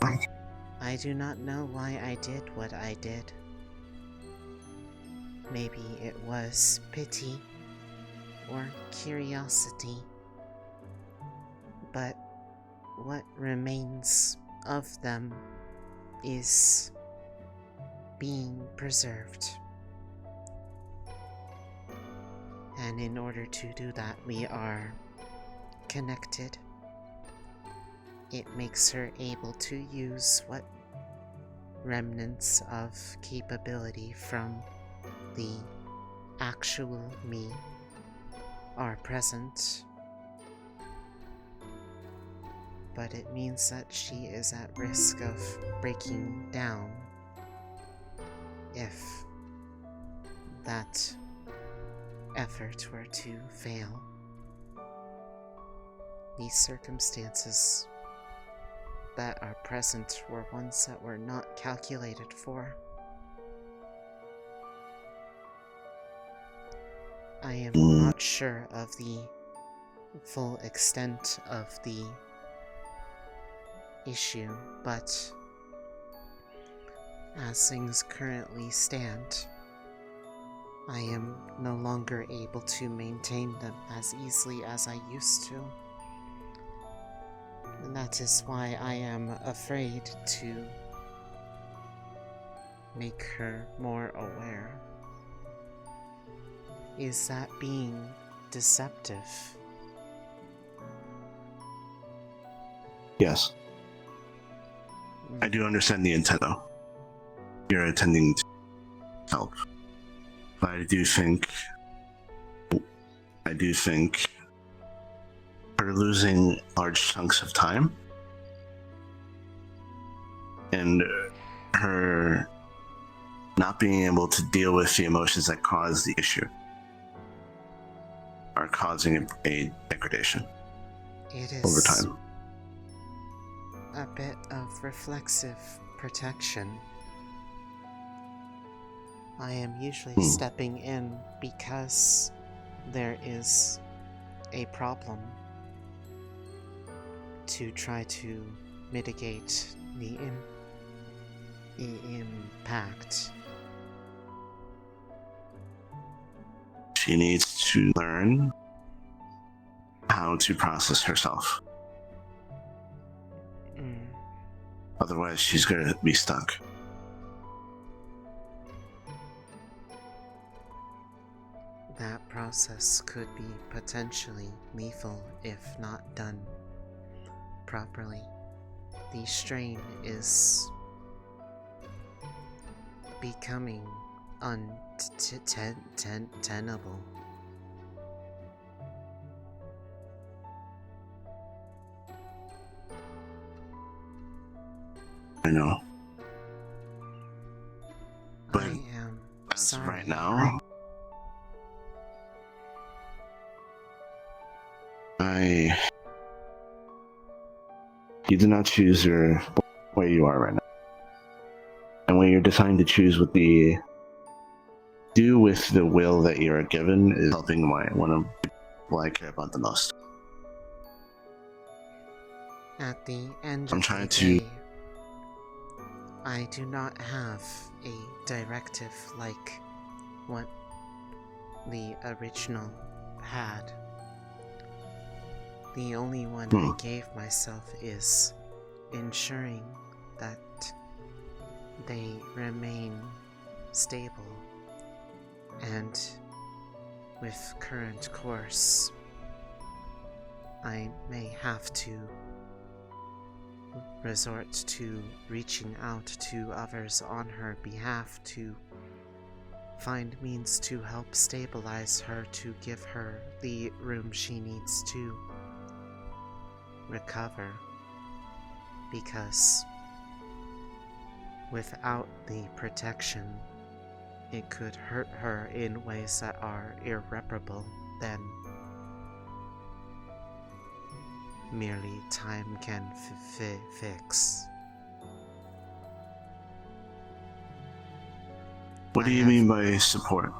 I do not know why I did what I did. Maybe it was pity or curiosity, but what remains of them is being preserved. And in order to do that, we are connected. It makes her able to use what remnants of capability from the actual me are present. But it means that she is at risk of breaking down if that effort were to fail. These circumstances that are present were ones that were not calculated for. I am not sure of the full extent of the issue, but as things currently stand, I am no longer able to maintain them as easily as I used to. And that is why I am afraid to make her more aware. Is that being deceptive? Yes. I do understand the intent, though. You're intending to help. But I do think her losing large chunks of time and her not being able to deal with the emotions that cause the issue are causing a degradation It is over time. a bit of reflexive protection. I am usually stepping in because there is a problem to try to mitigate the impact. She needs to learn how to process herself. Otherwise, she's gonna be stuck. That process could be potentially lethal if not done properly. The strain is becoming untenable. I know. But I am as of sorry. right now, you did not choose where you are right now. And when you're deciding to choose what the do with the will that you are given is helping one of the people I care about the most. At the end I'm of trying the to- day, I do not have a directive like what the original had. The only one I gave myself is ensuring that they remain stable, and with current course, I may have to resort to reaching out to others on her behalf to find means to help stabilize her, to give her the room she needs to recover, because without the protection, it could hurt her in ways that are irreparable than merely time can fix. What do you mean by support?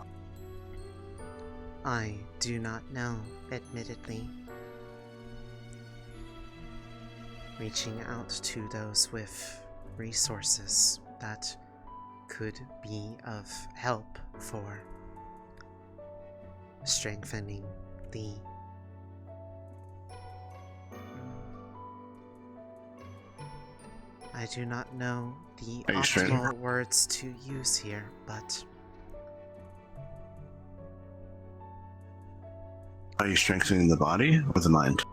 I do not know, admittedly. Reaching out to those with resources that could be of help for strengthening the I do not know the Are you strengthening? optimal words to use here, but Are you strengthening the body or the mind?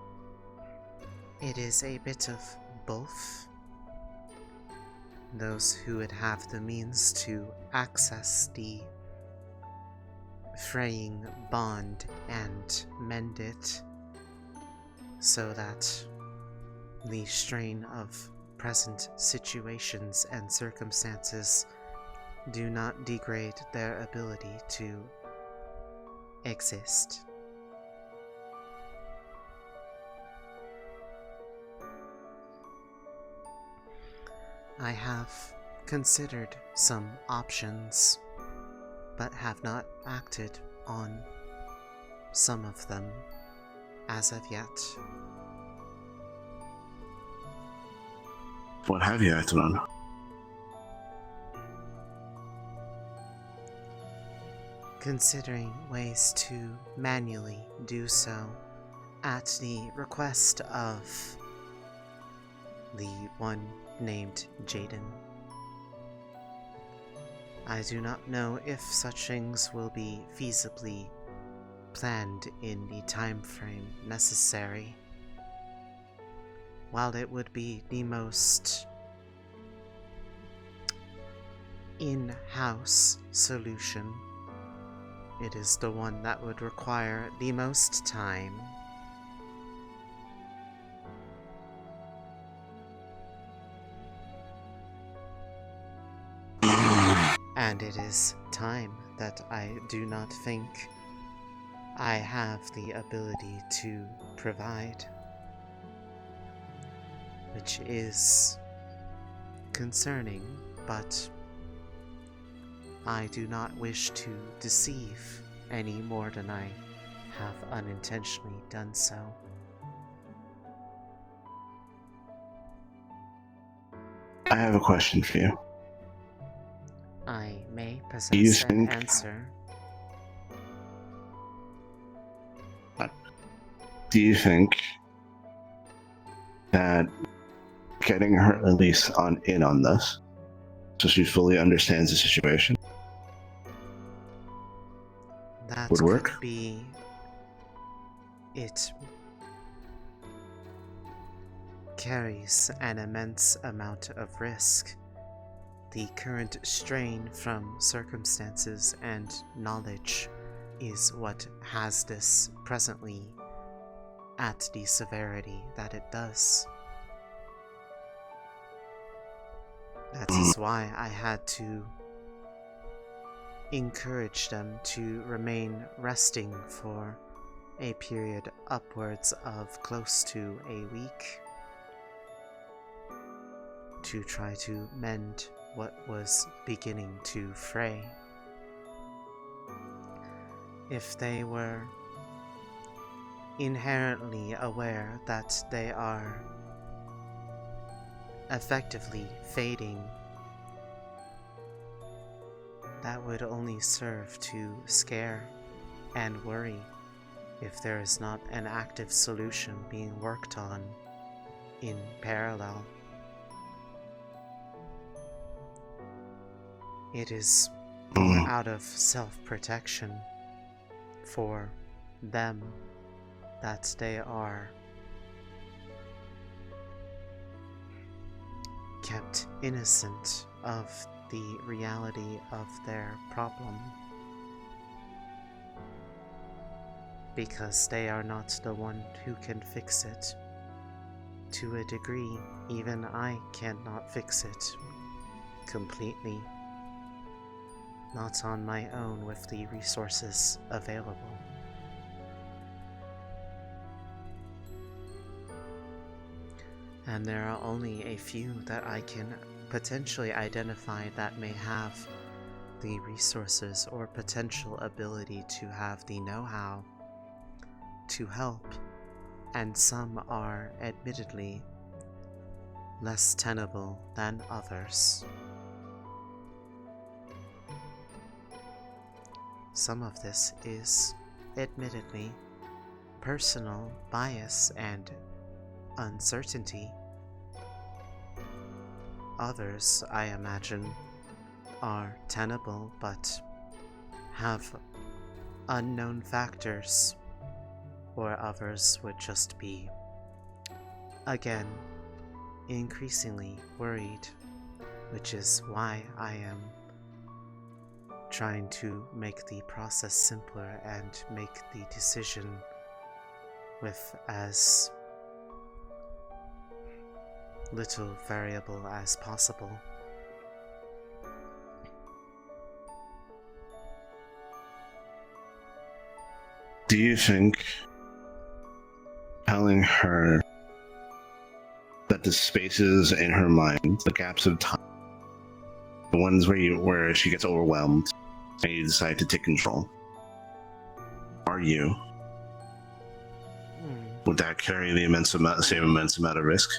it is a bit of both. Those who would have the means to access the fraying bond and mend it so that the strain of present situations and circumstances do not degrade their ability to exist. I have considered some options, but have not acted on some of them as of yet. What have you acted on? Considering ways to manually do so at the request of the one named Jaden. I do not know if such things will be feasibly planned in the time frame necessary. While it would be the most in-house solution, it is the one that would require the most time. And it is time that I do not think I have the ability to provide, which is concerning, but I do not wish to deceive any more than I have unintentionally done so. I have a question for you. I may You possess an think- answer. Do you think that getting her Elise in on this, so she fully understands the situation, That would work. could be it. Carries an immense amount of risk. The current strain from circumstances and knowledge is what has this presently at the severity that it does. That is why I had to encourage them to remain resting for a period upwards of close to a week to try to mend what was beginning to fray. If they were inherently aware that they are effectively fading, that would only serve to scare and worry if there is not an active solution being worked on in parallel. It is more out of self-protection for them that they are kept innocent of the reality of their problem, because they are not the one who can fix it. To a degree, even I cannot fix it completely. Not on my own with the resources available. And there are only a few that I can potentially identify that may have the resources or potential ability to have the know-how to help, and some are admittedly less tenable than others. Some of this is, admittedly, personal bias and uncertainty. Others, I imagine, are tenable but have unknown factors, or others would just be, again, increasingly worried, which is why I am trying to make the process simpler and make the decision with as little variable as possible. Do you think telling her that the spaces in her mind, the gaps of time, the ones where she gets overwhelmed and you decide to take control, are you? Would that carry the same immense amount of risk?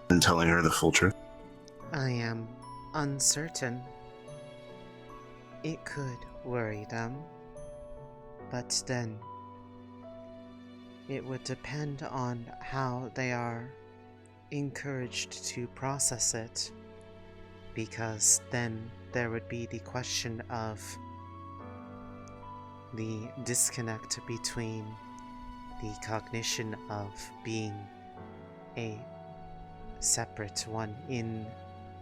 And telling her the full truth? I am uncertain. It could worry them, but then it would depend on how they are encouraged to process it, because then there would be the question of the disconnect between the cognition of being a separate one in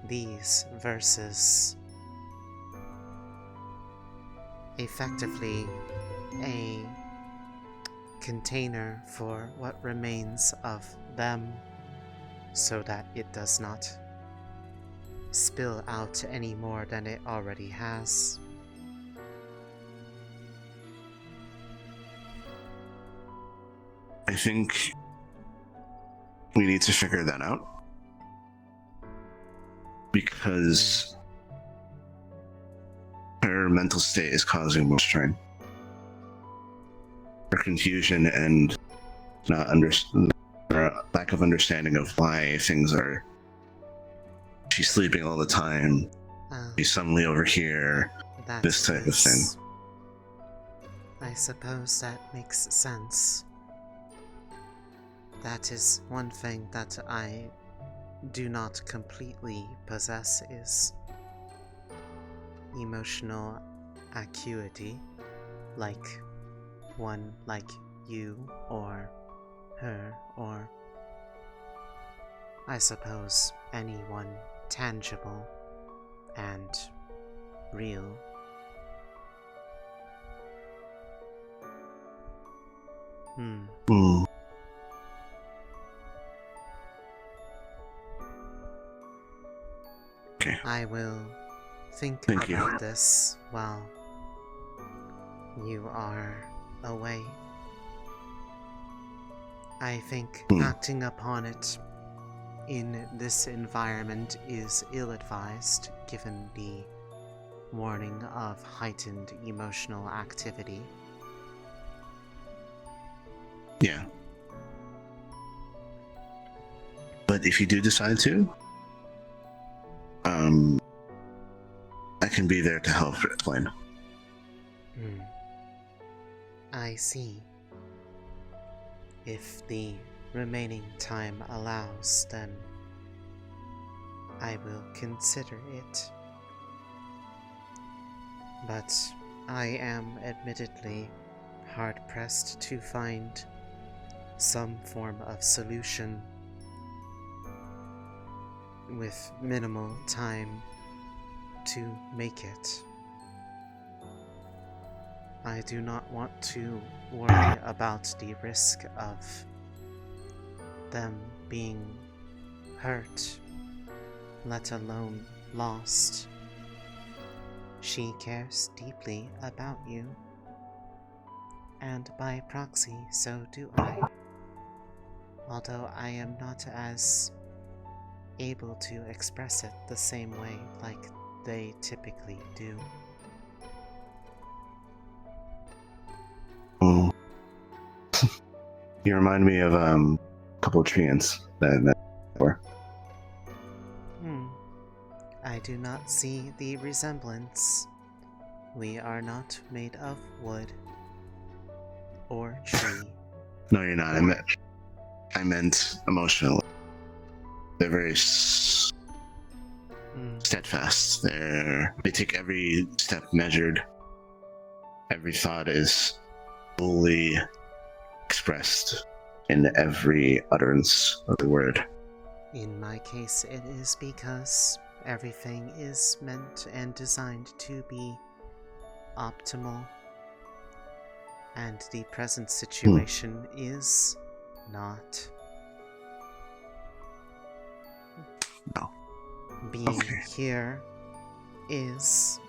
these versus effectively a container for what remains of them, so that it does not spill out any more than it already has. I think we need to figure that out, because her mental state is causing more strain. Her confusion and lack of understanding of why things are. She's sleeping all the time. She's suddenly over here. This type of thing. I suppose that makes sense. That is one thing that I do not completely possess is emotional acuity, like one like you or her or I suppose anyone tangible and real. Hmm. Okay. I will think Thank you. about this while you are away. I think acting upon it in this environment is ill-advised, given the warning of heightened emotional activity. Yeah. But if you do decide to, I can be there to help explain. I see. If the remaining time allows, then I will consider it. But I am admittedly hard-pressed to find some form of solution with minimal time to make it. I do not want to worry about the risk of them being hurt, let alone lost. She cares deeply about you, and by proxy, so do I. Although I am not as able to express it the same way like they typically do. Oh. You remind me of a couple of treants that I met before. I do not see the resemblance. We are not made of wood or tree. No, you're not. I meant emotionally. They're very steadfast. They take every step measured. Every thought is fully expressed in every utterance of the word. In my case, it is because everything is meant and designed to be optimal, and the present situation is not. No. Being here is,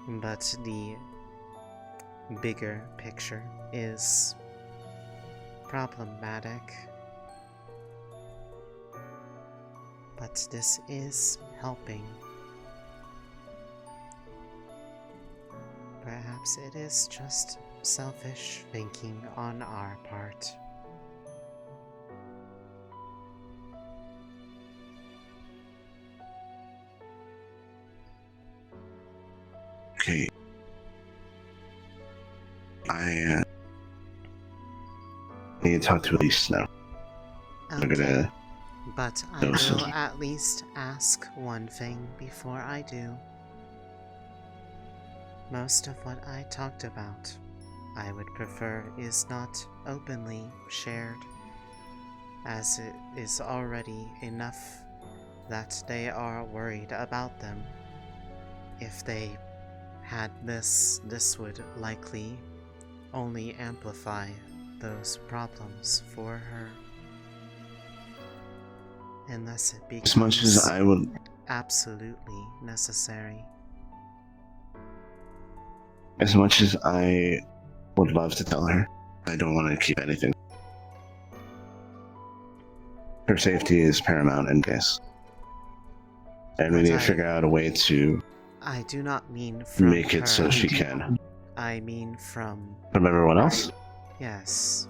but the bigger picture is problematic. But this is helping. Perhaps it is just selfish thinking on our part. Okay. I need to talk to Elise now. We're gonna. But I will at least ask one thing before I do. Most of what I talked about, I would prefer is not openly shared, as it is already enough that they are worried about them. If they had this would likely only amplify those problems for her. Unless it becomes as much as I would absolutely necessary. As much as I would love to tell her, I don't want to keep anything. Her safety is paramount in this. And we need to figure out a way to I do not mean from make it her. so she can. I mean from everyone else? Yes.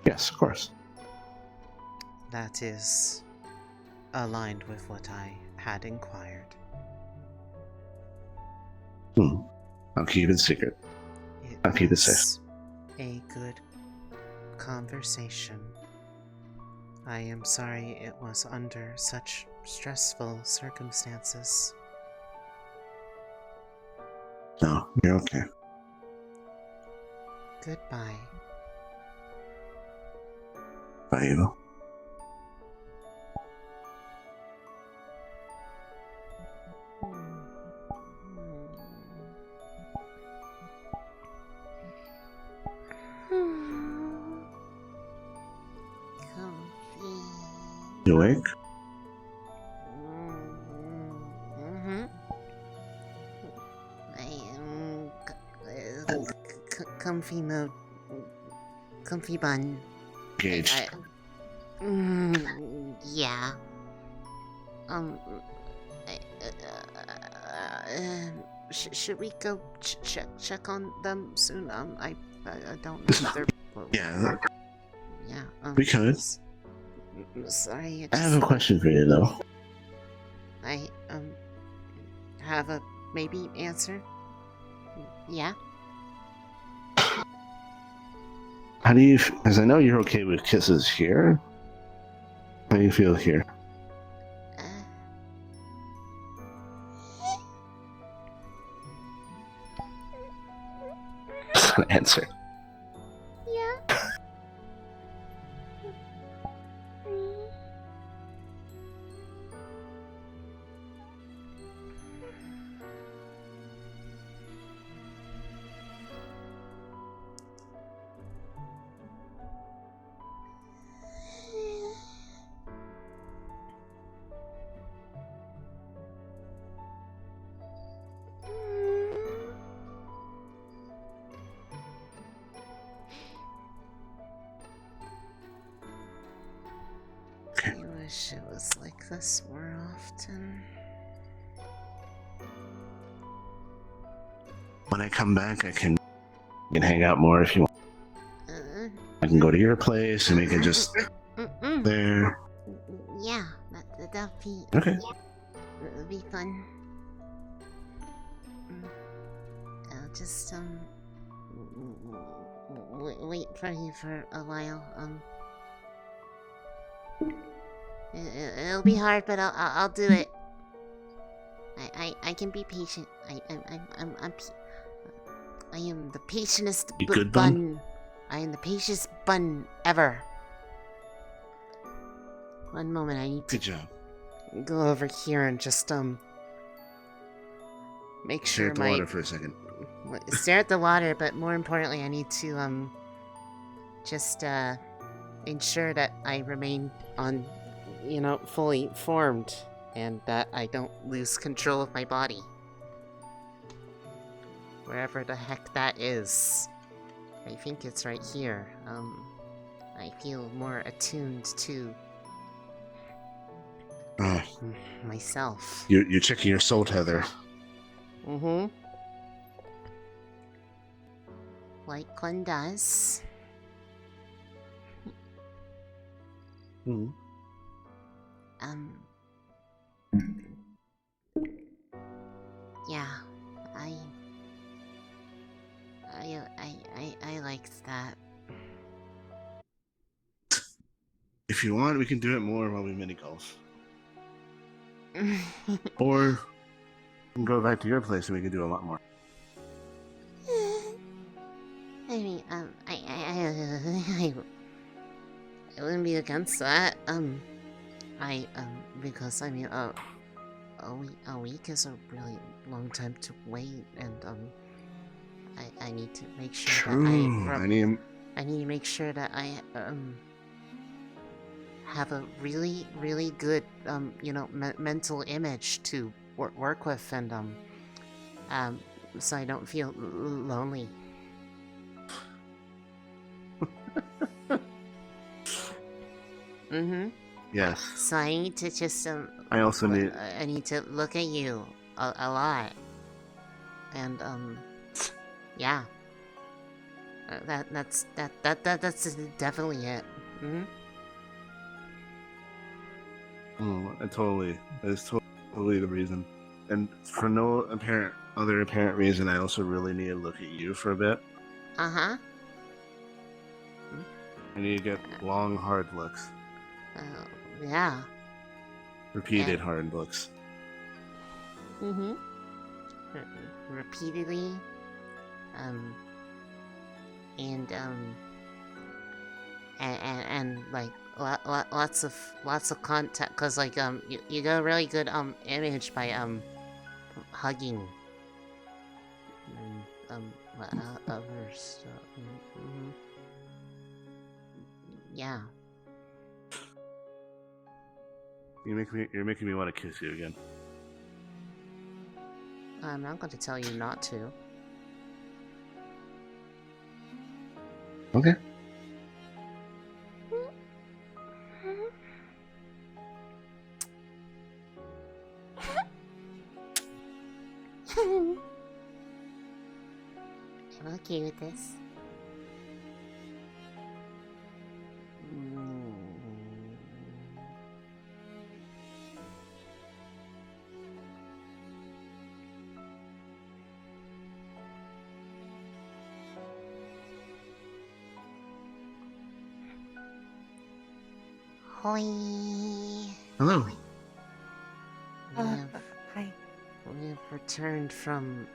Yes, of course. That is aligned with what I had inquired. I'll keep it secret. I'll keep it safe. A good conversation. I am sorry it was under such stressful circumstances. No, you're okay. Goodbye. Bye, Eva. You awake? Mm-hmm. I am comfy mode. Comfy bun. Engaged. Yeah. Should we go check on them soon? I don't know if they're. Yeah, Yeah. we could. Sorry. I have a question for you, though. I have a maybe answer. Yeah. How do you? Because I know you're okay with kisses here. How do you feel here? Answer. Yeah. I wish it was like this more often. When I come back, I can hang out more if you want. I can go to your place and we can just there. Yeah, that'd be Okay. that'd be fun. I'll just wait for you for a while. It'll be hard, but I'll do it. I can be patient. I am the patientest You good, bun? I am the patientest bun ever. One moment, I need to Good job. go over here and just make Stare sure at the water for a second. stare at the water, but more importantly, I need to just ensure that I remain on, fully formed and that I don't lose control of my body. Wherever the heck that is. I think it's right here. I feel more attuned to myself. You're checking your soul tether. Mm-hmm. Like one does. Mm-hmm. Yeah, I liked that. If you want, we can do it more while we mini golf. Or we can go back to your place and we can do a lot more. I mean, I wouldn't be against that. Because I mean, a week is a really long time to wait, and I need to make sure that I need to make sure that I have a really, really good mental image to work with, and so I don't feel lonely. Mm-hmm. Yes. So I need to just I also need. I need to look at you a lot, and yeah. That's definitely it. Mm-hmm. That is totally the reason. And for no other apparent reason, I also really need to look at you for a bit. Uh-huh. And you get long, hard looks. Yeah. Repeated Yeah. hard looks. Mm-hmm. Repeatedly. And like lots of contact, cause like you got a really good image by hugging and other stuff. Yeah. You're making me want to kiss you again. I'm not going to tell you not to. Okay. I'm okay with this. Hoi. Hello. Hi. We have returned from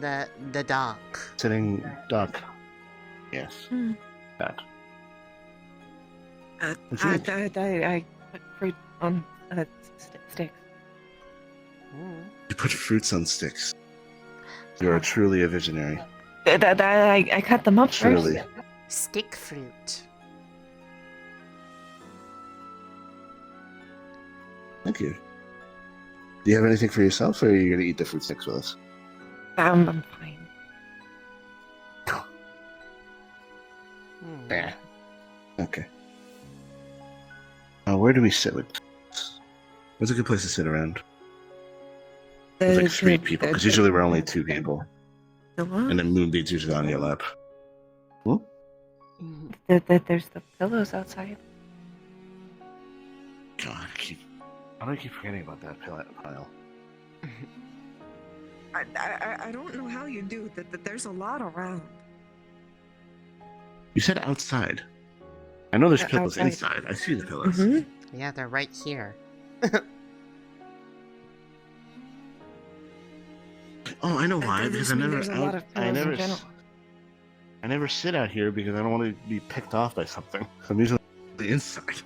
the dock. Sitting duck. Yes. That. I put fruit on sticks. You put fruits on sticks. You are truly a visionary. I cut them up Truly. first. Stick fruit. Thank you. Do you have anything for yourself, or are you going to eat the fruit sticks with us? I'm fine. Yeah. Okay. Where do we sit with this? Where's a good place to sit around? With like 3 people, because usually we're only 2 people. And then Moonbeam's usually on your lap. There's the pillows outside. God, how do I keep forgetting about that pile? I don't know how you do that. There's a lot around. You said outside. I know there's pillows Outside. inside. I see the pillows. Mm-hmm. Yeah, they're right here. Oh, I know why. Because There's a lot of pillows in general. I never sit out here because I don't want to be picked off by something. I'm usually the inside.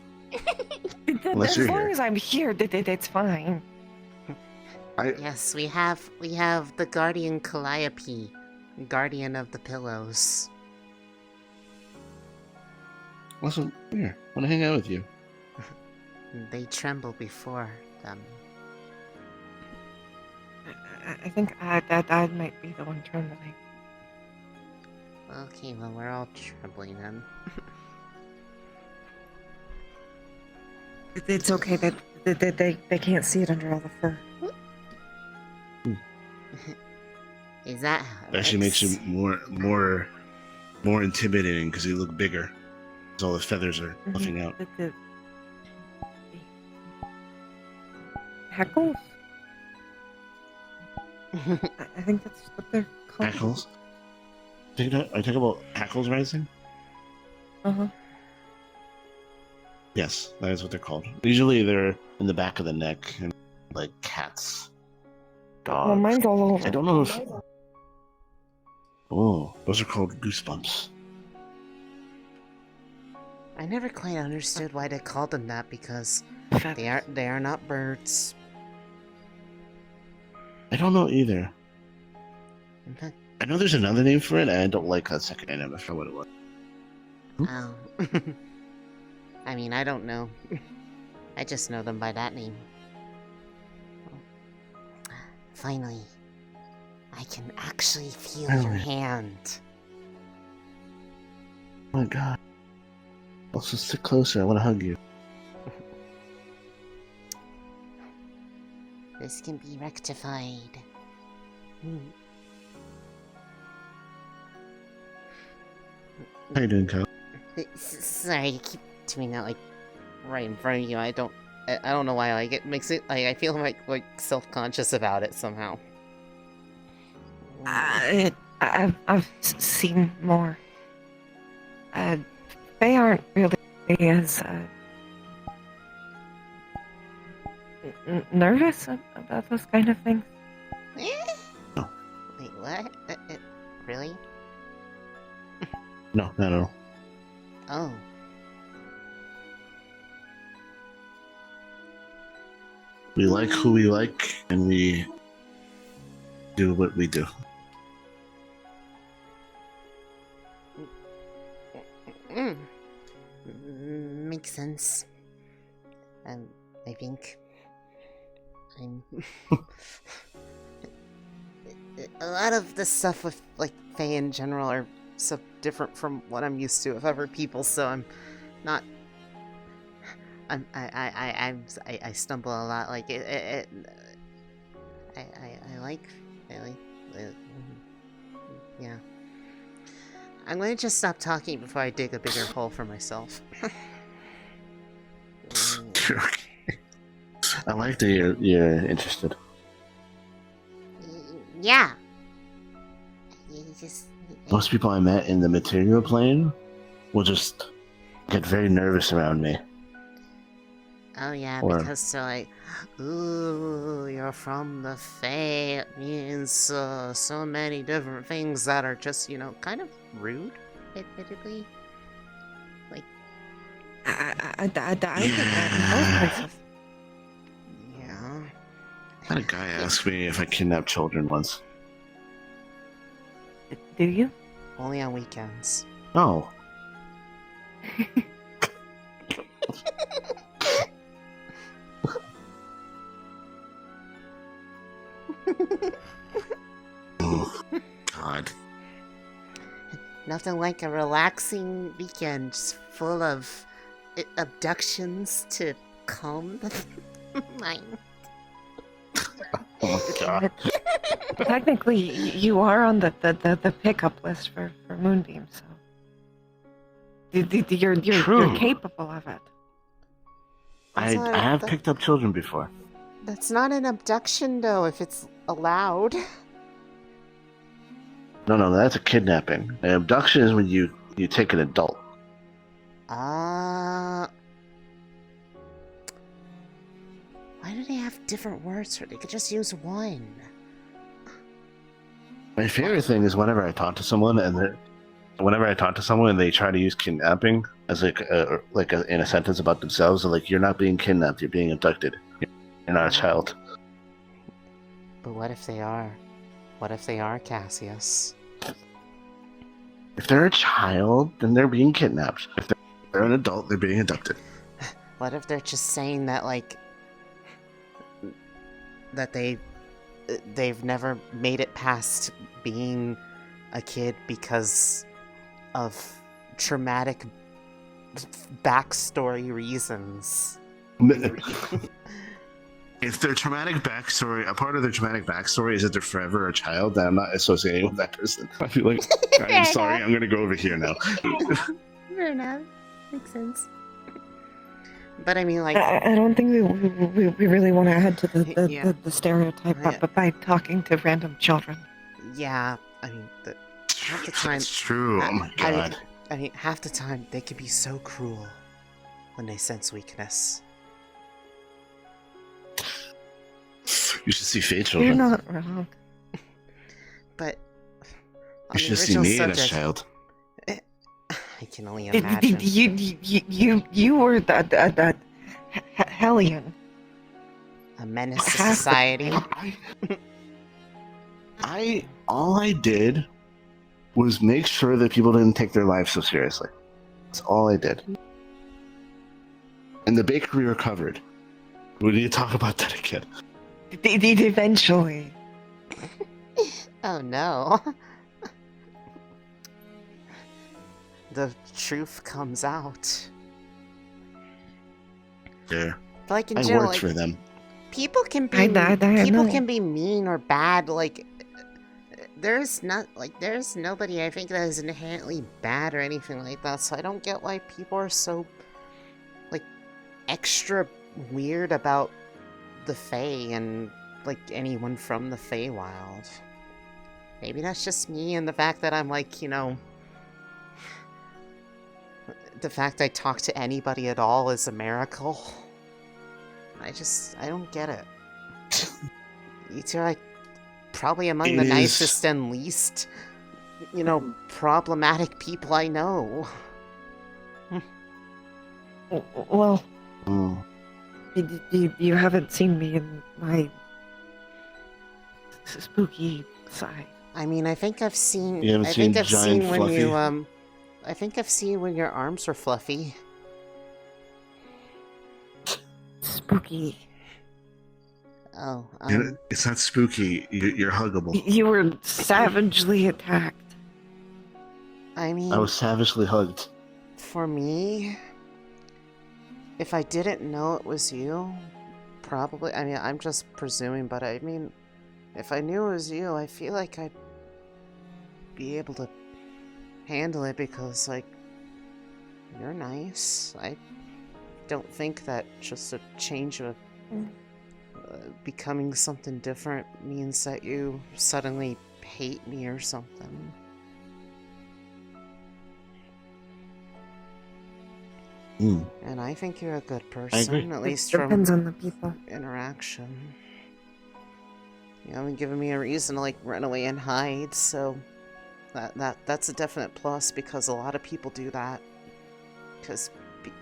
Unless As you're long here. as I'm here, it's fine. Yes, we have the Guardian Calliope, Guardian of the Pillows. Also, here. Want to hang out with you? They tremble before them. I think I might be the one trembling. Okay, well, we're all trembling then. It's okay that they can't see it under all the fur. Is that how it Actually makes works? you more intimidating because you look bigger. 'Cause all the feathers are puffing out. The hackles? I think that's what they're called. Hackles? I talk about hackles rising? Uh-huh. Yes, that is what they're called. Usually they're in the back of the neck, and like cats, dogs. Well, mine's all over. I don't know if. Oh, those are called goosebumps. I never quite understood why they called them that because they are not birds. I don't know either. In fact, I know there's another name for it, and I don't like that second name. I forgot what it was. oh. I mean, I don't know. I just know them by that name. Finally, I can actually feel your Finally. hand. Oh my god. Also, sit closer. I want to hug you. This can be rectified. How you doing, Kyle? Sorry, you keep doing that like right in front of you. I don't know why. Like it makes it like I feel like self-conscious about it somehow. I've seen more. They aren't really as nervous about those kind of things. Wait, what? Really? No, not at all. Oh. We like who we like, and we do what we do. Makes sense. I think I'm a lot of the stuff with like Fae in general are so different from what I'm used to with other people, so I'm not. I stumble a lot. Like I like. Yeah. I'm gonna just stop talking before I dig a bigger hole for myself. I like that you're interested. Yeah. You just. Most people I met in the material plane will just get very nervous around me. Oh yeah, Or- because they're like, ooh, you're from the Fae. It means so many different things that are just, kind of rude, admittedly. Like, I think that in both places. yeah. I had a guy ask me if I kidnapped children once. Do you? Only on weekends. Oh. Oh, God. Nothing like a relaxing weekend just full of abductions to calm the mind. Oh, God. Technically, you are on the pickup list for Moonbeam, so you're True. capable of it. I have picked up children before. That's not an abduction, though, if it's allowed. No, that's a kidnapping. An abduction is when you take an adult. Why do they have different words for it? They could just use one. My favorite thing is whenever I talk to someone and they try to use kidnapping as in a sentence about themselves, they're like, "You're not being kidnapped. You're being abducted. You're not a child." But what if they are? What if they are, Cassius? If they're a child, then they're being kidnapped. If they're an adult, they're being abducted. What if they're just saying that, like, that they've never made it past being a kid because of traumatic backstory reasons? If their traumatic backstory, a part of their traumatic backstory is that they're forever a child, then I'm not associating with that person. I feel like, I'm sorry, I'm gonna go over here now. Fair enough. Makes sense. But I mean, like, I don't think we really want to add to Yeah. the stereotype, Yeah. but by talking to random children. yeah, I mean, half the time, That's true. Oh my God. I mean, half the time they can be so cruel when they sense weakness. You should see Fate You're children. not wrong. But on You the should see original me as a subject, child. I can only imagine. You were that Hellion. A menace to Half the society. All I did was make sure that people didn't take their lives so seriously. That's all I did. And the bakery recovered. We need to talk about that again. Eventually. Oh no. The truth comes out. Yeah. But like in I general, worked like, for them. people can be I people know. can be mean or bad. Like there's nobody I think that is inherently bad or anything like that. So I don't get why people are so like extra weird about the Fae and like anyone from the Feywild. Maybe that's just me and the fact that I'm like, the fact I talk to anybody at all is a miracle. I don't get it. You two are probably among the nicest and least, problematic people I know. Well, Oh. you haven't seen me in my spooky side. I mean, I think I've seen. You haven't I seen think I've giant seen when Fluffy? you I think I've seen when your arms were fluffy. Spooky. Oh, It's not spooky. You're huggable. You were savagely attacked. I mean, I was savagely hugged. for me, if I didn't know it was you, probably. I mean, I'm just presuming, but I mean, if I knew it was you, I feel like I'd be able to handle it because, like, you're nice. I don't think that just a change of becoming something different means that you suddenly hate me or something. And I think you're a good person, at least Depends from on the people. interaction. You haven't given me a reason to, like, run away and hide, so that's a definite plus because a lot of people do that. Because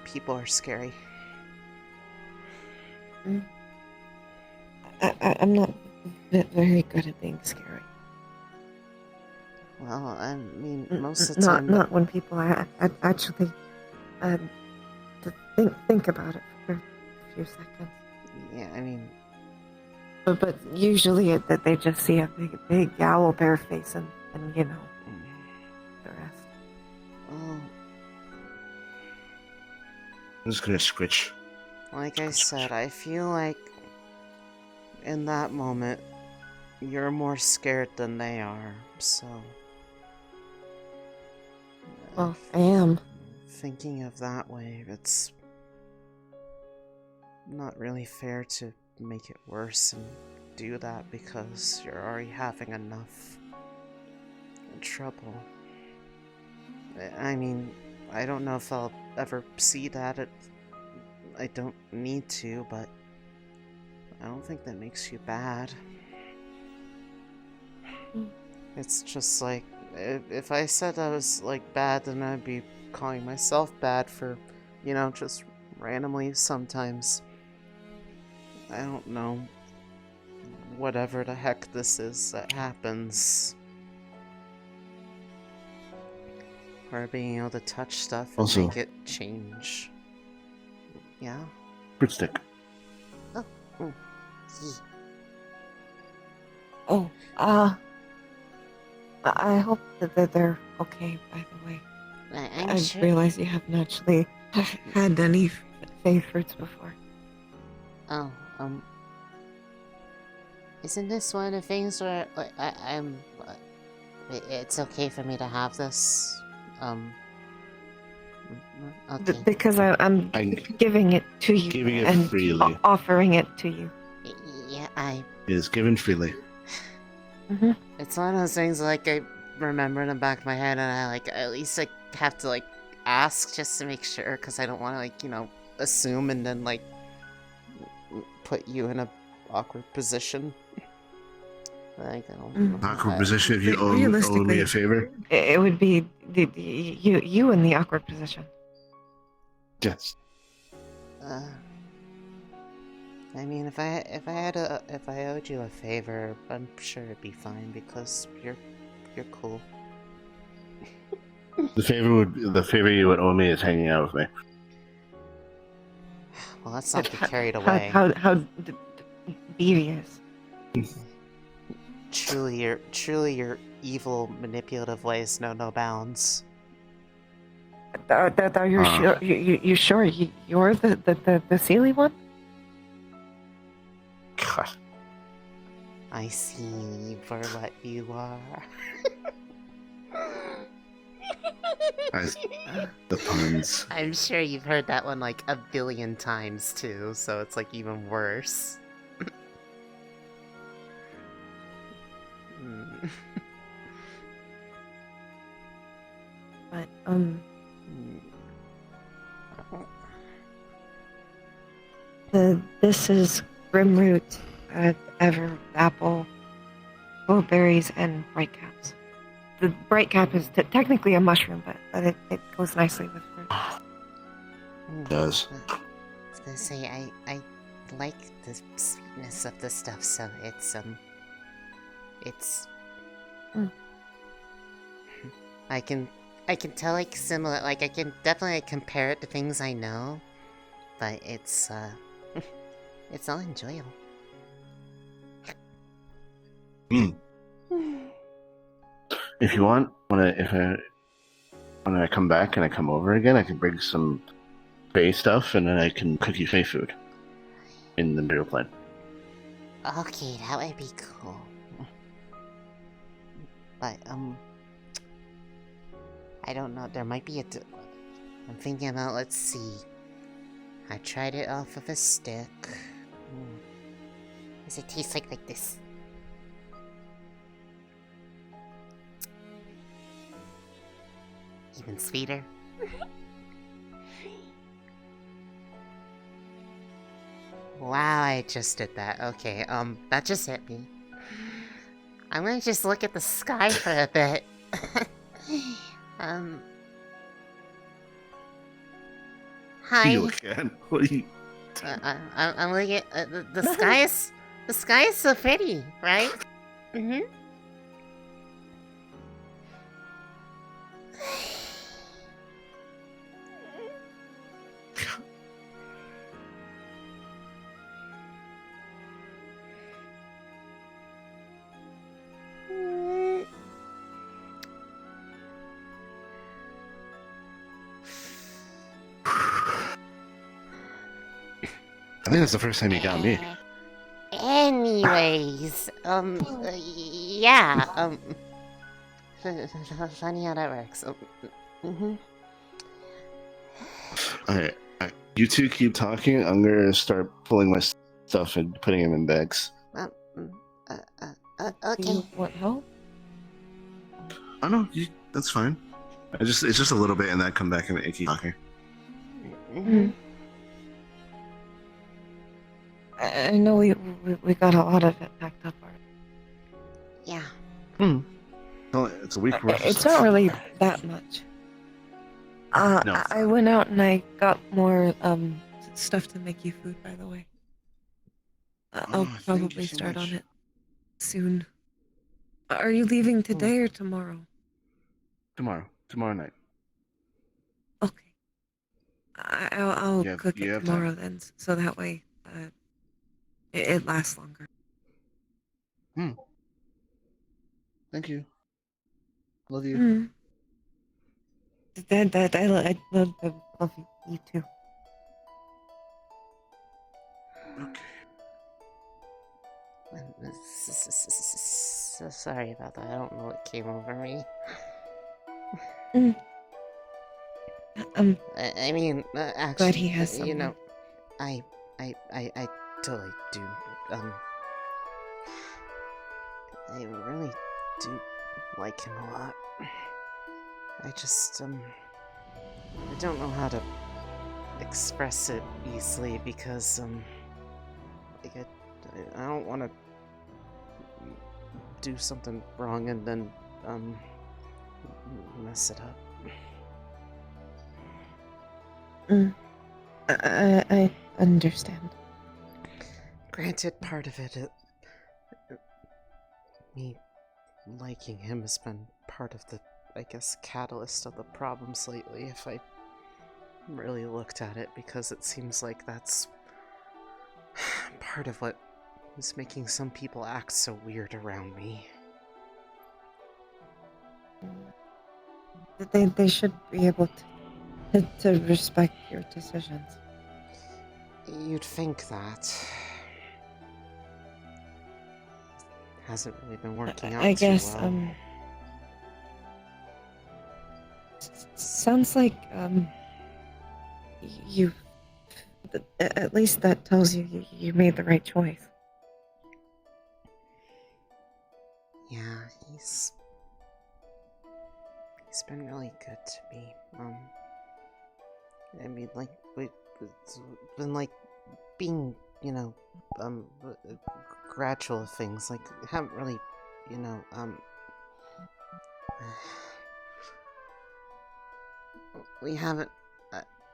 people are scary. I'm not very good at being scary. Well, I mean, most of the time... Not when people actually to think about it for a few seconds. Yeah, I mean... But usually that they just see a big owl bear face and the rest. Oh, I'm just gonna scritch. like I said, I feel like in that moment, you're more scared than they are, so... Well, I am. Thinking of that way, it's not really fair to make it worse and do that because you're already having enough trouble. I mean, I don't know if I'll ever see that. I don't need to, but I don't think that makes you bad. It's just like, if I said I was, like, bad, then I'd be calling myself bad for, just randomly sometimes. I don't know. Whatever the heck this is that happens. Or being able to touch stuff and Also- make it change. Yeah? Fruit stick. Oh, I hope that they're okay, by the way. I'm I sure. realize you haven't actually had any fave fruits before. Oh, isn't this one of the things where it's okay for me to have this? Okay. Because I'm giving it to you Giving it and freely. offering it to you. Yeah, It is given freely. Mm-hmm. It's one of those things, like, I remember in the back of my head, and I, like, at least, like, have to, like, ask just to make sure, because I don't want to, like, assume and then, like, put you in a awkward position. Like, I don't know. Awkward position if you owe me Realistically, a favor. It would be you in the awkward position. Yes. I mean, if I owed you a favor, I'm sure it'd be fine because you're cool. The favor you would owe me is hanging out with me. Well, let's not get carried How away. how devious. Truly your evil, manipulative ways know no bounds. Are you sure? You sure you're the silly one? God. I see you for what you are. The puns. I'm sure you've heard that one like a billion times too, so it's like even worse. But This is Grimroot, Ever Apple, Blueberries, and Bright Caps. The Bright Cap is technically a mushroom, but it goes nicely with fruit. Does. I was gonna say, I like the sweetness of the stuff, so it's Mm. I can tell, like, similar, like, I can definitely compare it to things I know, but it's it's all enjoyable. If you want, when I come back and I come over again, I can bring some Fae stuff, and then I can cook you Fae food in the material plane. Okay, that would be cool. But I don't know. There might be I'm thinking about. Let's see. I tried it off of a stick. Does it taste like this? Even sweeter. Wow, I just did that. Okay, that just hit me. I'm gonna just look at the sky for a bit. Hi. You again? What are you? I'm looking at the sky is so pretty, right? Mm-hmm. I think that's the first time you got me. Anyways, yeah, funny how that works. Alright, you two keep talking. I'm gonna start pulling my stuff and putting them in bags. Do Okay. you want help? Oh no, that's fine. It's just a little bit, and then I come back and keep talking. Mm-hmm. I know we got a lot of it packed up already. Yeah. Well, it's a week worth. It's not really that much. No. I went out and I got more stuff to make you food, by the way. I'll thank you probably so start much. on it soon. Are you leaving today or tomorrow? Tomorrow night. Okay. I'll You have- cook you it have tomorrow time? then, so that way it lasts longer. Thank you. Love you. Mm. I love you too. Okay. So sorry about that. I don't know what came over me. I mean, actually, Glad he has you know, someone. I totally do. I really do like him a lot. I just, I don't know how to express it easily because, like, I don't want to do something wrong and then, mess it up. I understand. Granted, part of it, me liking him has been part of the, I guess, catalyst of the problems lately, if I really looked at it, because it seems like that's part of what is making some people act so weird around me. They should be able to respect your decisions. You'd think that. Hasn't really been working out I too guess, well. sounds like, you, at least that tells you made the right choice. Yeah, he's been really good to me. I mean, like, it's been like being you know, gradual things. Like, haven't really, you know, we haven't,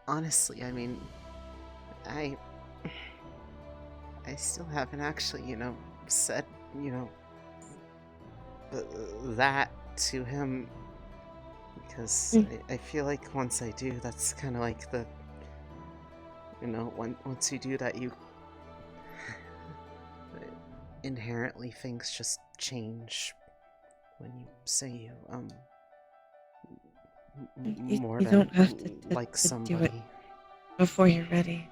honestly, I mean, I still haven't actually, you know, said, you know, that to him, because I feel like once I do, that's kind of like the, you know, once you do that, you inherently things just change when you say you more you than don't have to like to somebody. do it before you're ready.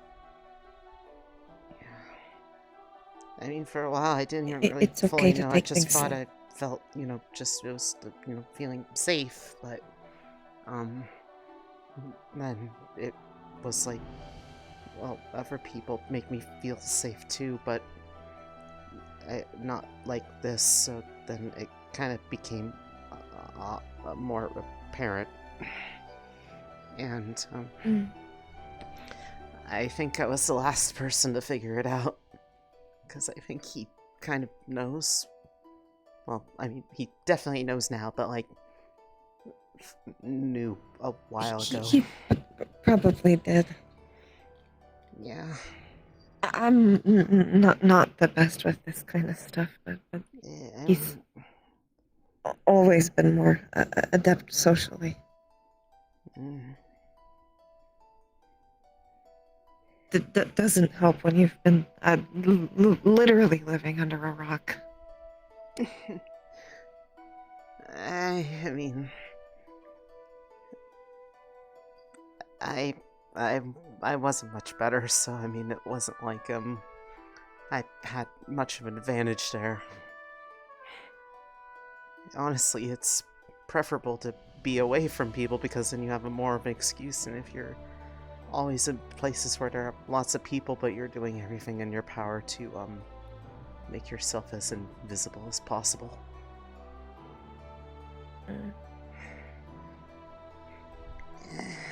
I mean, for a while, I didn't even really It's fully okay to know. I take just things thought slow. I felt, you know, just it was, you know, feeling safe. But then it was like, well, other people make me feel safe too, but not like this. So then it kind of became more apparent, and I think I was the last person to figure it out. Because I think he kind of knows. Well, I mean, he definitely knows now, but, like, knew a while ago. He probably did. Yeah. I'm not the best with this kind of stuff, but Yeah, he's always been more adept socially. That doesn't help when you've been literally living under a rock. I mean, I wasn't much better, so I mean, it wasn't like I had much of an advantage there. Honestly, it's preferable to be away from people because then you have more of an excuse, and if you're always in places where there are lots of people, but you're doing everything in your power to make yourself as invisible as possible.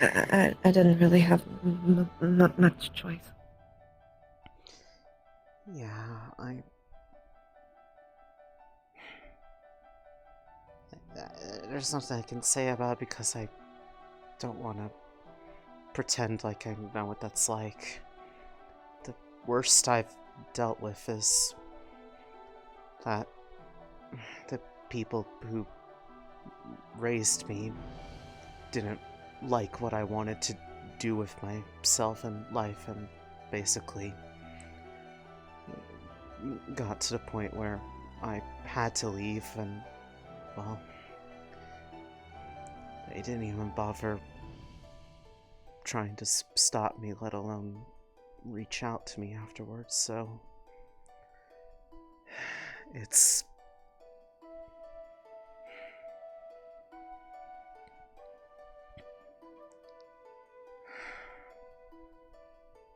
I didn't really have not much choice. Yeah, there's nothing I can say about it because I don't want to pretend like I know what that's like. The worst I've dealt with is that the people who raised me didn't like what I wanted to do with myself and life, and basically got to the point where I had to leave, and, well, they didn't even bother trying to stop me, let alone reach out to me afterwards, so it's...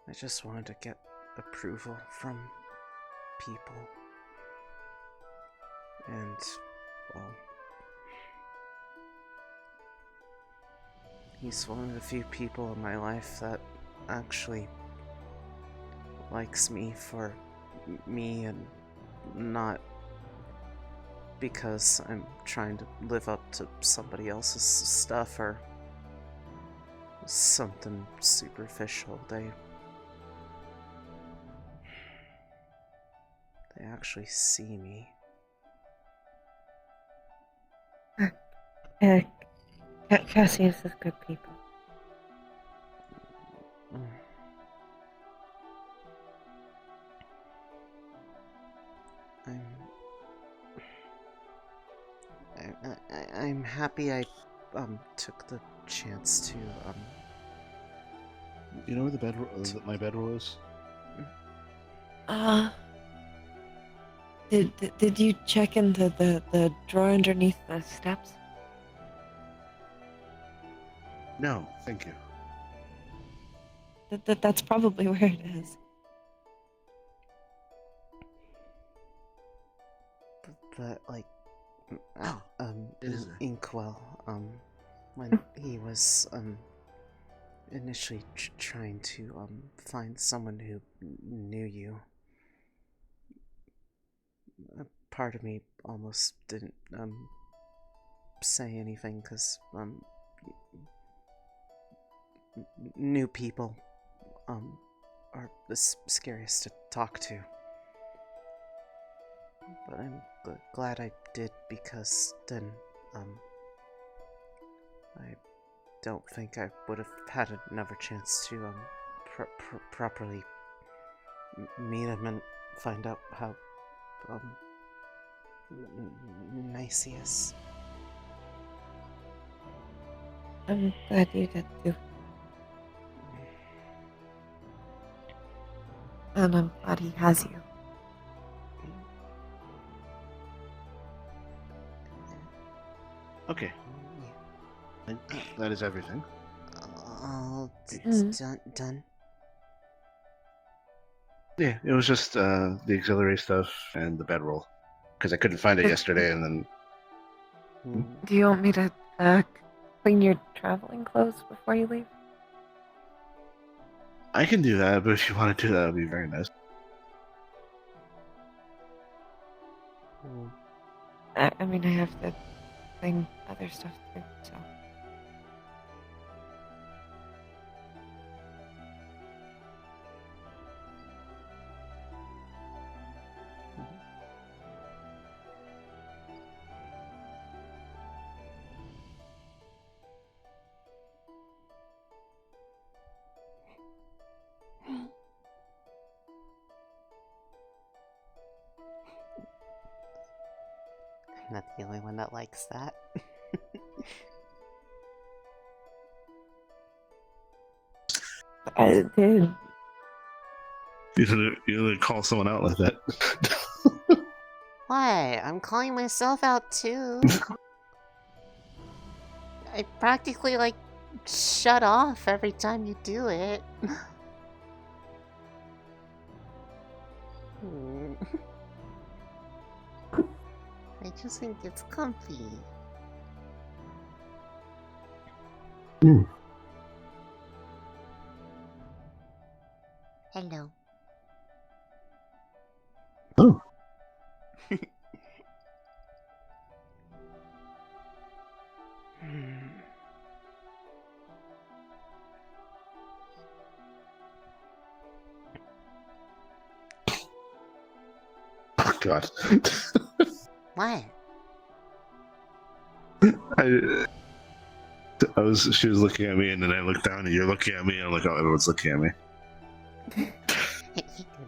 I just wanted to get approval from people. And, well, he's one of the few people in my life that actually likes me for me and not because I'm trying to live up to somebody else's stuff or something superficial. They actually see me. Cassius is good people. I'm happy I took the chance to Do you know where the bed my bedroll is? Did you check into the drawer underneath the steps? No, thank you. That's probably where it is. but like It is there. Inkwell, when he was initially trying to find someone who knew you. A part of me almost didn't say anything because new people are the scariest to talk to. But I'm glad I did, because then I don't think I would have had another chance to properly meet him and find out how nice he is. I'm glad you did too. And I'm glad he has you. Okay. That is everything. All done. Yeah, it was just the auxiliary stuff and the bedroll. Because I couldn't find it yesterday, and then... Do you want me to clean your traveling clothes before you leave? I can do that, but if you want to do that, it would be very nice. I mean, I have to clean other stuff too, so... I'm not the only one that likes that. I did. You gonna call someone out like that? Why? I'm calling myself out too. I practically like shut off every time you do it. I just think it's comfy. Hello. Oh. God. What? She was looking at me, and then I looked down, and you're looking at me, and I'm like, oh, everyone's looking at me.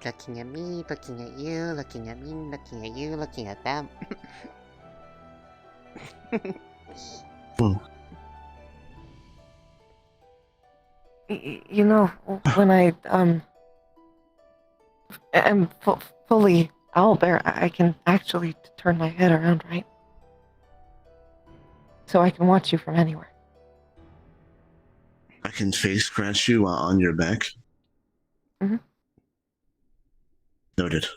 Looking at me, looking at you, looking at me, looking at you, looking at them. You know, when I am fully owlbear, I can actually turn my head around, right? So I can watch you from anywhere. I can face scratch you while on your back. Mm-hmm. Noted.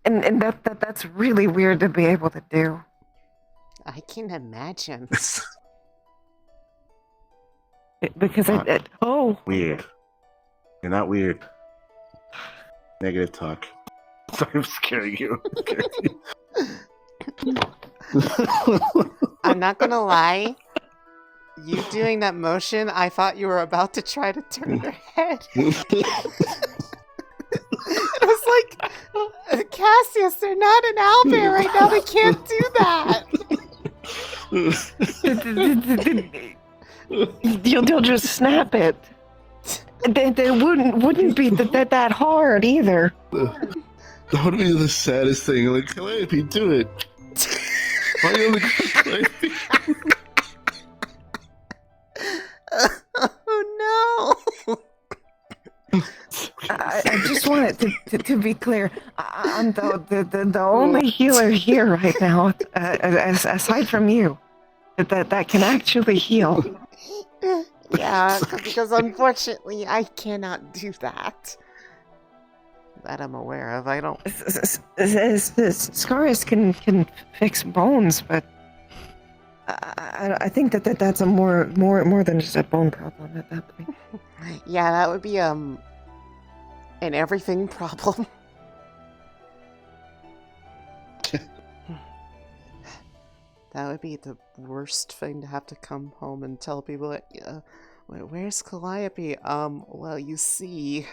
And that's really weird to be able to do. I can imagine. Because oh. Weird. You're not weird. Negative talk. Sorry, I'm scaring you. I'm not gonna lie. You doing that motion, I thought you were about to try to turn your head. It was like, Cassius, they're not an owlbear right now. They can't do that. You'll just snap it. They wouldn't be that hard either. That would be the saddest thing. Like, Calliope, do it. Why are you only Calliope? Oh no! I just want it to be clear. I'm the only healer here right now, aside from you, that can actually heal. Yeah, because unfortunately I cannot do that. That I'm aware of. I don't. Scaris can fix bones, but I think that's a more than just a bone problem at that point. Yeah, that would be an everything problem. That would be the worst thing to have to come home and tell people that, where's Calliope? Well, you see,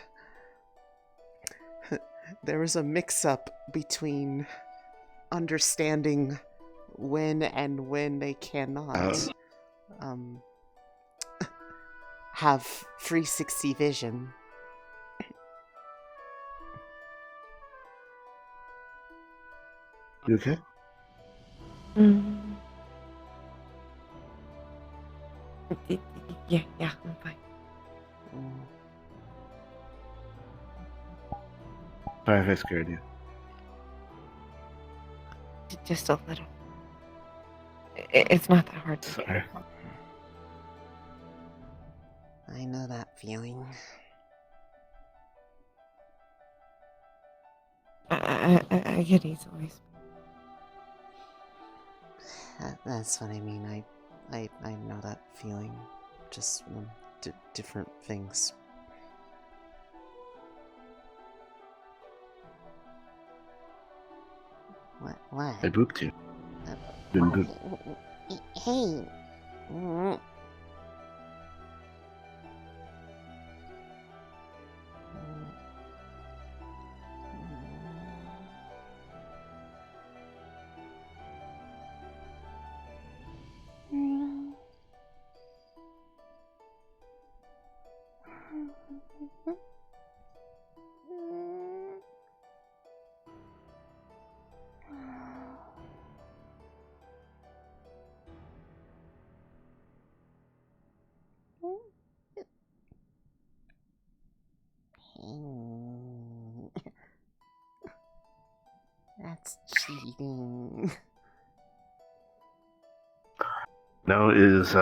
there was a mix-up between understanding when and when they cannot have 360 vision. You okay? Yeah, I'm fine. Sorry if I scared you. Just a little. It's not that hard. Sorry. I know that feeling. I get easily. That's what I mean. I know that feeling. Just different things. What? I booped you. Didn't boop. Hey. That's cheating. No is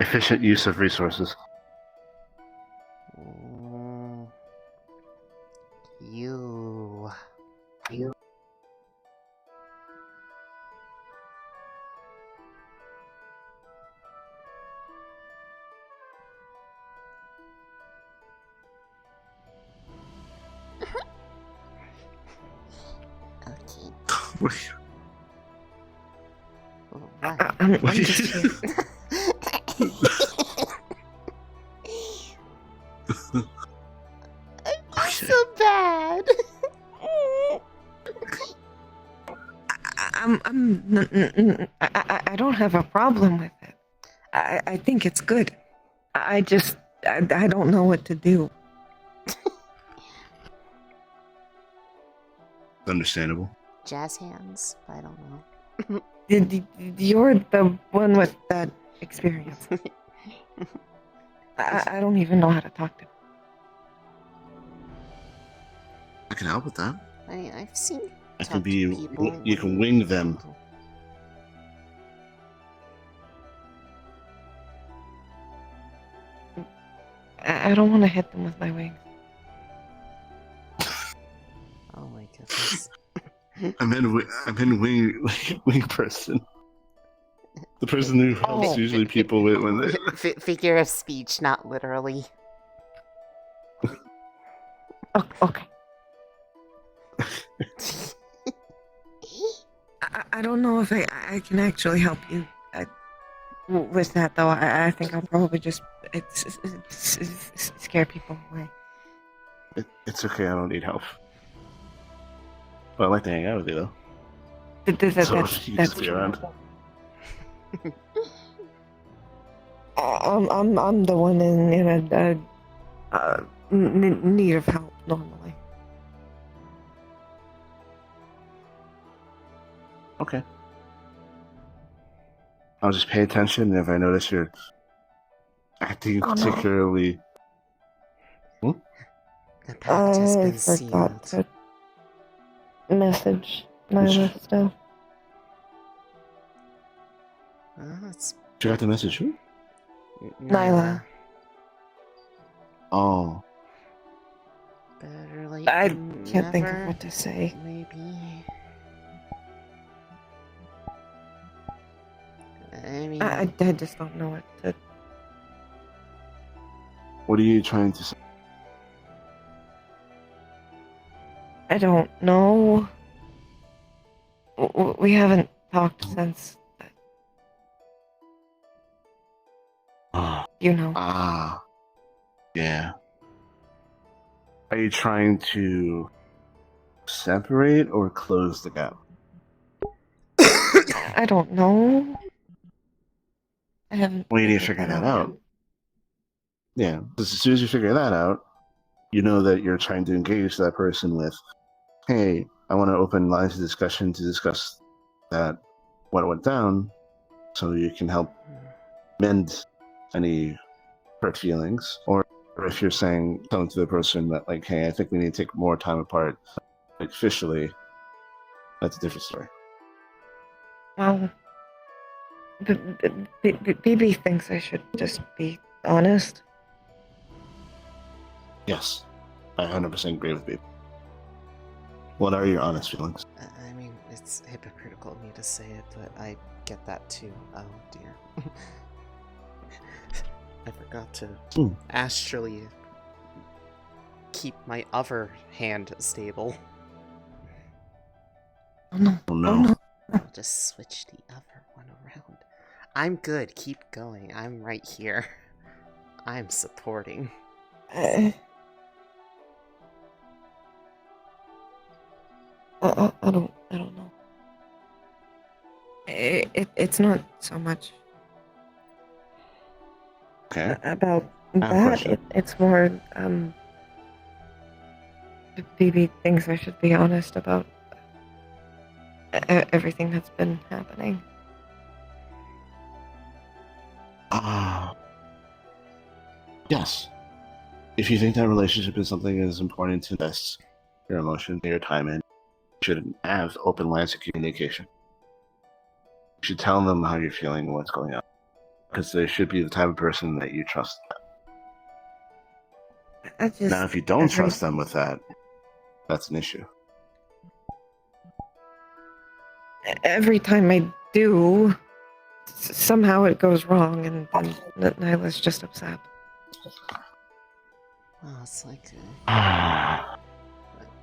efficient use of resources. You. Okay. I'm just here. I'm so bad. I don't have a problem with it. I think it's good. I don't know what to do. Understandable. Jazz hands. I don't know. You're the one with that experience. I don't even know how to talk to. I can help with that. I've seen. I can be. You can wing them. I don't want to hit them with my wings. Oh my goodness. I'm in wing person. The person who helps usually people with when they. Figure of speech, not literally. Okay. I don't know if I can actually help you with that, though. I think I'll probably just scare people away. It's okay. I don't need help. But I like to hang out with you, though. That's be around. I'm the one in need of help normally. Okay. I'll just pay attention, and if I notice you're acting particularly... The pact has been forgot sealed. to message Nyla still. It's You got the message, who? Nyla. Oh. Better late I than can't think of never, what to say. Maybe. mean, I just don't know what to. What are you trying to say? I don't know. We haven't talked since. You know. Yeah. Are you trying to separate or close the gap? I don't know. I haven't. We need to figured figure that yet. out. Yeah, because as soon as you figure that out, you know that you're trying to engage that person with, hey, I want to open lines of discussion to discuss that, what went down, so you can help mend any hurt feelings. Or if you're telling to the person that, like, hey, I think we need to take more time apart, like, officially, that's a different story. Well, BB thinks I should just be honest. Yes, I 100% agree with people. What are your honest feelings? I mean, it's hypocritical of me to say it, but I get that too. Oh dear. I forgot to astrally keep my other hand stable. Oh no. Oh no. I'll just switch the other one around. I'm good. Keep going. I'm right here. I'm supporting. I don't know. It's not so much Okay. about I have a that. question. It's more BB thinks I should be honest about everything that's been happening. Yes. If you think that relationship is something that is important to invest your emotion, your time in, you should have open lines of communication. You should tell them how you're feeling and what's going on. Because they should be the type of person that you trust. I just Now, if you don't trust them with that, that's an issue. every time I do, somehow it goes wrong, and then Nyla's just upset. Oh, it's like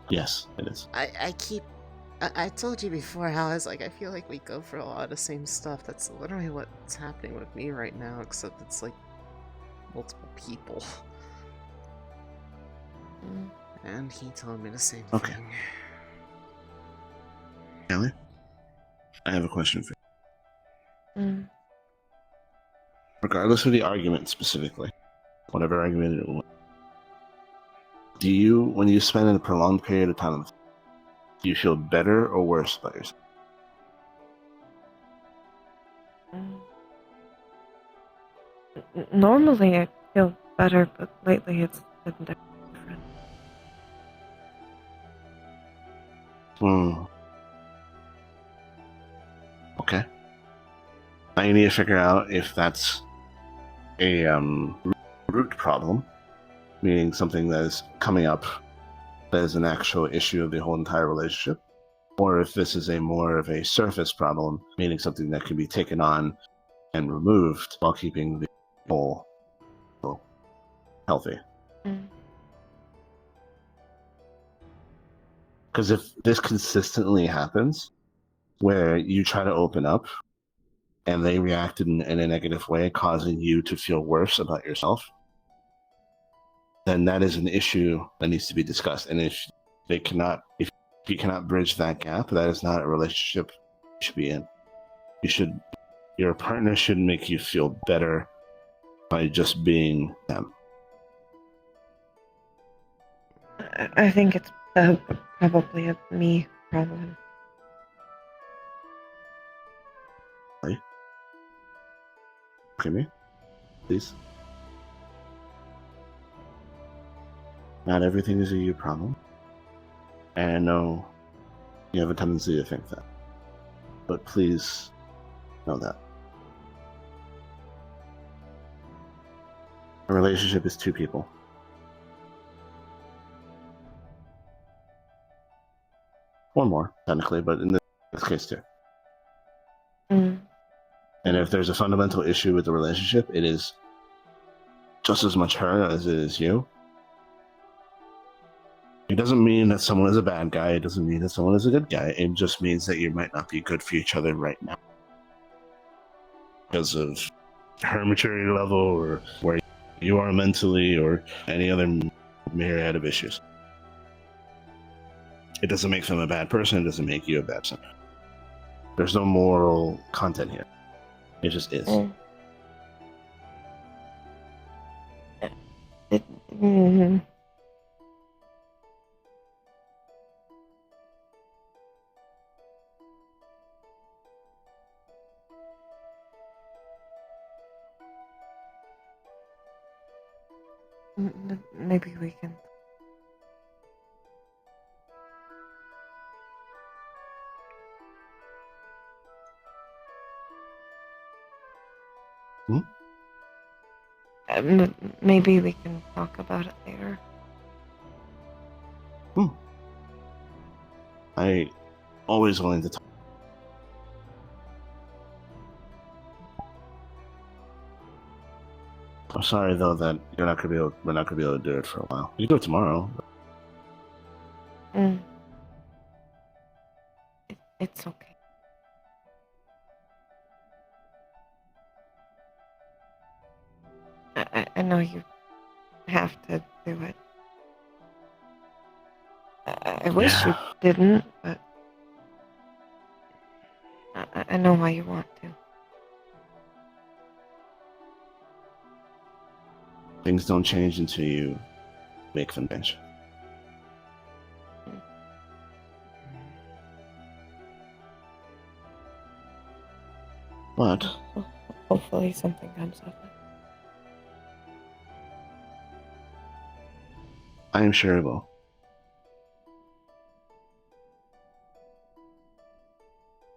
Yes, it is. I told you before how I was like, I feel like we go for a lot of the same stuff. That's literally what's happening with me right now, except it's like multiple people. And he told me the same thing. Kelly, I have a question for you. Regardless of the argument specifically, whatever argument it was, do you, when you spend a prolonged period of time, do you feel better or worse about yourself? Normally I feel better, but lately it's been different. Okay. Now you need to figure out if that's a root problem, meaning something that is coming up that is an actual issue of the whole entire relationship, or if this is a more of a surface problem, meaning something that can be taken on and removed while keeping the whole healthy. Because if this consistently happens, where you try to open up and they reacted in a negative way, causing you to feel worse about yourself, then that is an issue that needs to be discussed. And if you cannot bridge that gap, that is not a relationship you should be in. Your partner should make you feel better by just being them. I think it's probably a me problem. Right? Okay, me? Please. Not everything is a you problem. And I know you have a tendency to think that. But please know that. A relationship is two people. One more, technically, but in this case, two. And And if there's a fundamental issue with the relationship, it is just as much her as it is you. It doesn't mean that someone is a bad guy. It doesn't mean that someone is a good guy. It just means that you might not be good for each other right now because of her maturity level or where you are mentally or any other myriad of issues. It doesn't make them a bad person. It doesn't make you a bad person. There's no moral content here. It just is. Maybe we can. Maybe we can talk about it later. I always willing to talk. I'm sorry though that we're not gonna be able to do it for a while. We can do it tomorrow. It's okay. I know you have to do it. I wish you didn't, but I know why you want to. Things don't change until you make them change. But Hopefully something comes of it. I am sure it will.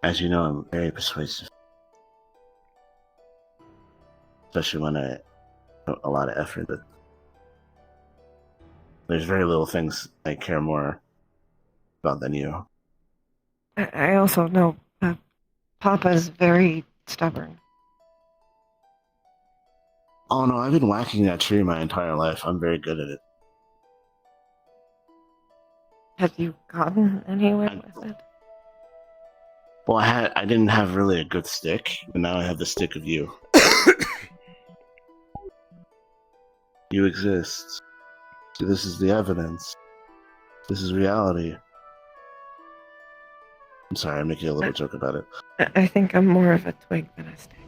As you know, I'm very persuasive. Especially when I put a lot of effort. But there's very little things I care more about than you. I also know Papa's very stubborn. Oh no, I've been whacking that tree my entire life. I'm very good at it. Have you gotten anywhere with it? Well, I didn't have really a good stick, but now I have the stick of you. You exist. This is the evidence. This is reality. I'm sorry, I'm making a little joke about it. I think I'm more of a twig than a stick.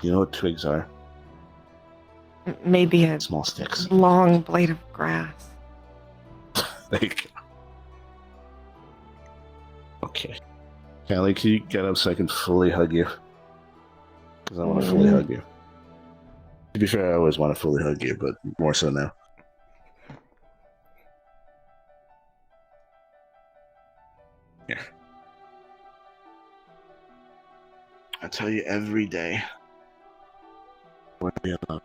You know what twigs are? Maybe a Small sticks. long blade of grass. There you go. Okay. Callie, can you get up so I can fully hug you? Because I want to fully hug you. To be fair, I always want to fully hug you, but more so now. Yeah. I tell you every day. What do you love?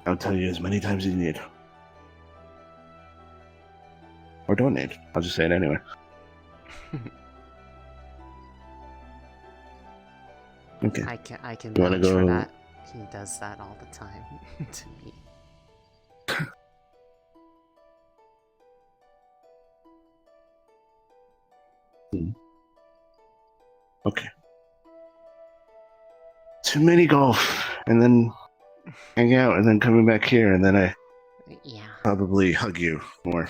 I'll tell you as many times as you need. Or don't need. I'll just say it anyway. Okay. I can You wanna vouch for go- that. He does that all the time to me. Okay. Too many golf, and then hang out, and then coming back here, and then I Yeah. probably hug you more,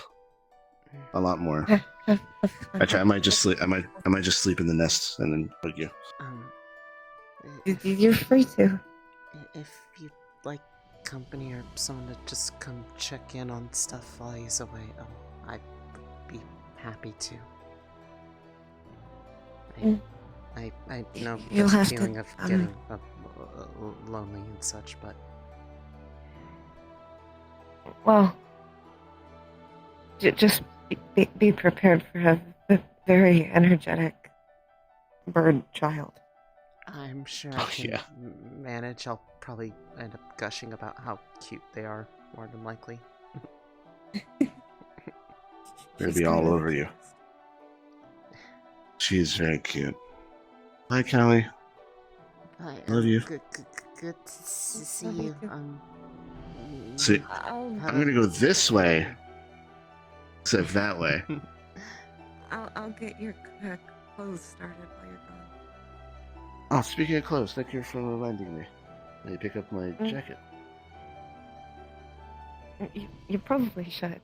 a lot more. Actually, I might just sleep. I might just sleep in the nest and then hug you. You're free to. If you'd like company or someone to just come check in on stuff while he's away, I'd be happy to. I know You'll the have to, feeling of getting lonely and such, but Well, just be prepared for a very energetic bird child. I'm sure Oh, I can yeah. manage. I'll probably end up gushing about how cute they are, more than likely. They'll She's be all kind of over the you. cutest. She is very cute. Hi, Callie. Hi, Love you. good to see Love you you. too. See, I'll I'm gonna go this way, instead of that way. I'll get your clothes started while you're gone. Oh, speaking of clothes, thank you for reminding me. Let me pick up my jacket. You probably should.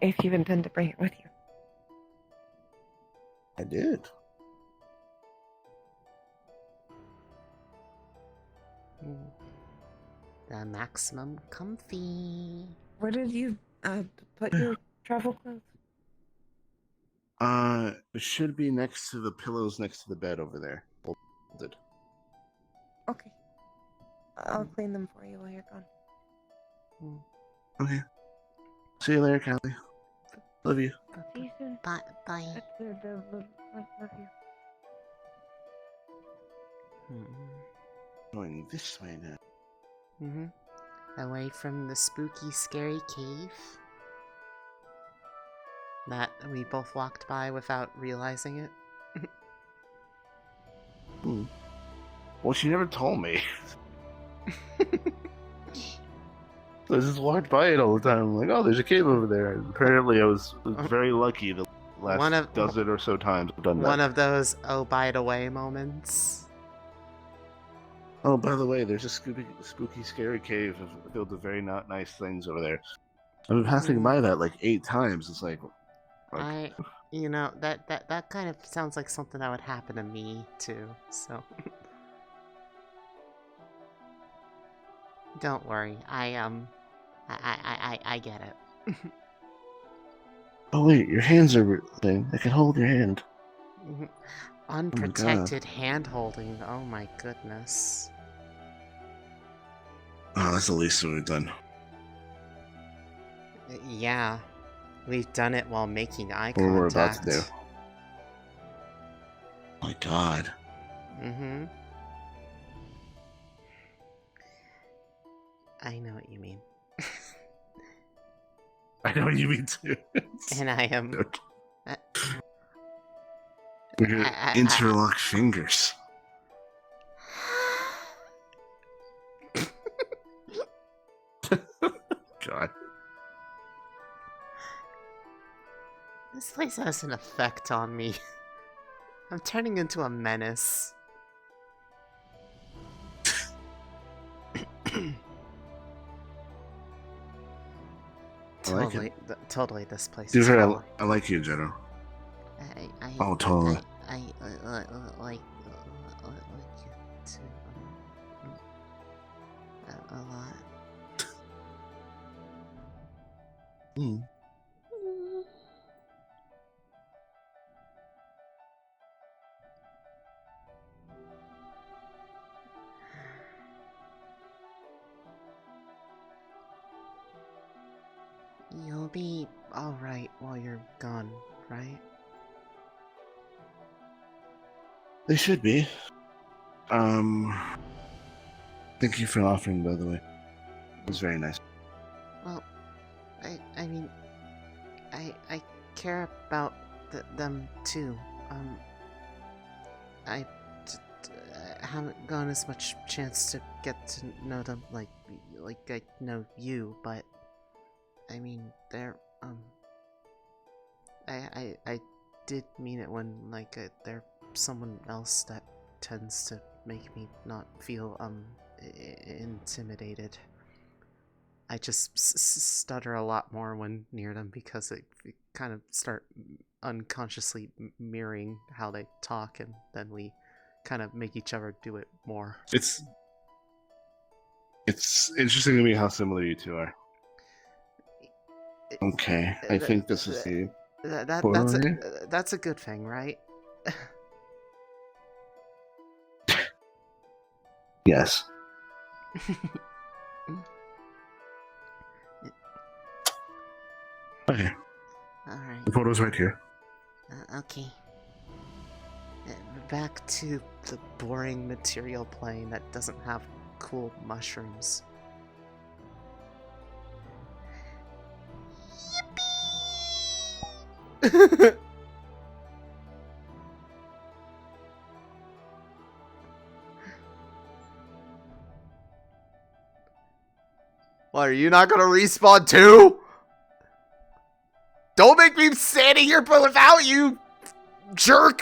If you intend to bring it with you. I did. The maximum comfy. Where did you put your travel clothes? It should be next to the pillows next to the bed over there. Folded. Okay. I'll clean them for you while you're gone. Okay. See you later, Callie. Love you. See you soon. Bye. Love you. Going this way now. Away from the spooky, scary cave that we both walked by without realizing it. Well, she never told me. I just walked by it all the time. I'm like, oh, there's a cave over there. Apparently, I was very lucky the last dozen or so times I've done that. One of those oh by the way moments. Oh, by the way, there's a spooky, scary cave filled with very not nice things over there. I've been passing by that like 8 times. It's like You know, that kind of sounds like something that would happen to me too, so don't worry. I get it. oh wait, your hands are thing. I can hold your hand. Unprotected hand holding. Oh my goodness. Oh, that's the least we've done. Yeah. We've done it while making eye What contact. we're about to do. Oh my god. I know what you mean. I know what you mean too. And I am... We're gonna interlock fingers. God. This place has an effect on me. I'm turning into a menace. Totally, this place is full. I like you, General. I Totally. I like you too. A lot. You'll be alright while you're gone, right? They should be. Thank you for offering, by the way. It was very nice. Well, I mean, I care about them too. I haven't gotten as much chance to get to know them like I know you, but I mean, they're I did mean it when they're someone else that tends to make me not feel intimidated. I just stutter a lot more when near them because it kind of start unconsciously mirroring how they talk, and then we kind of make each other do it more. It's interesting to me how similar you two are. Okay, I think this is the that's a good thing, right? Yes. Okay. Alright. The photo's right here. Okay. Back to the boring material plane that doesn't have cool mushrooms. Yippee! What, are you not gonna respawn too? Don't make me standing here without you, jerk!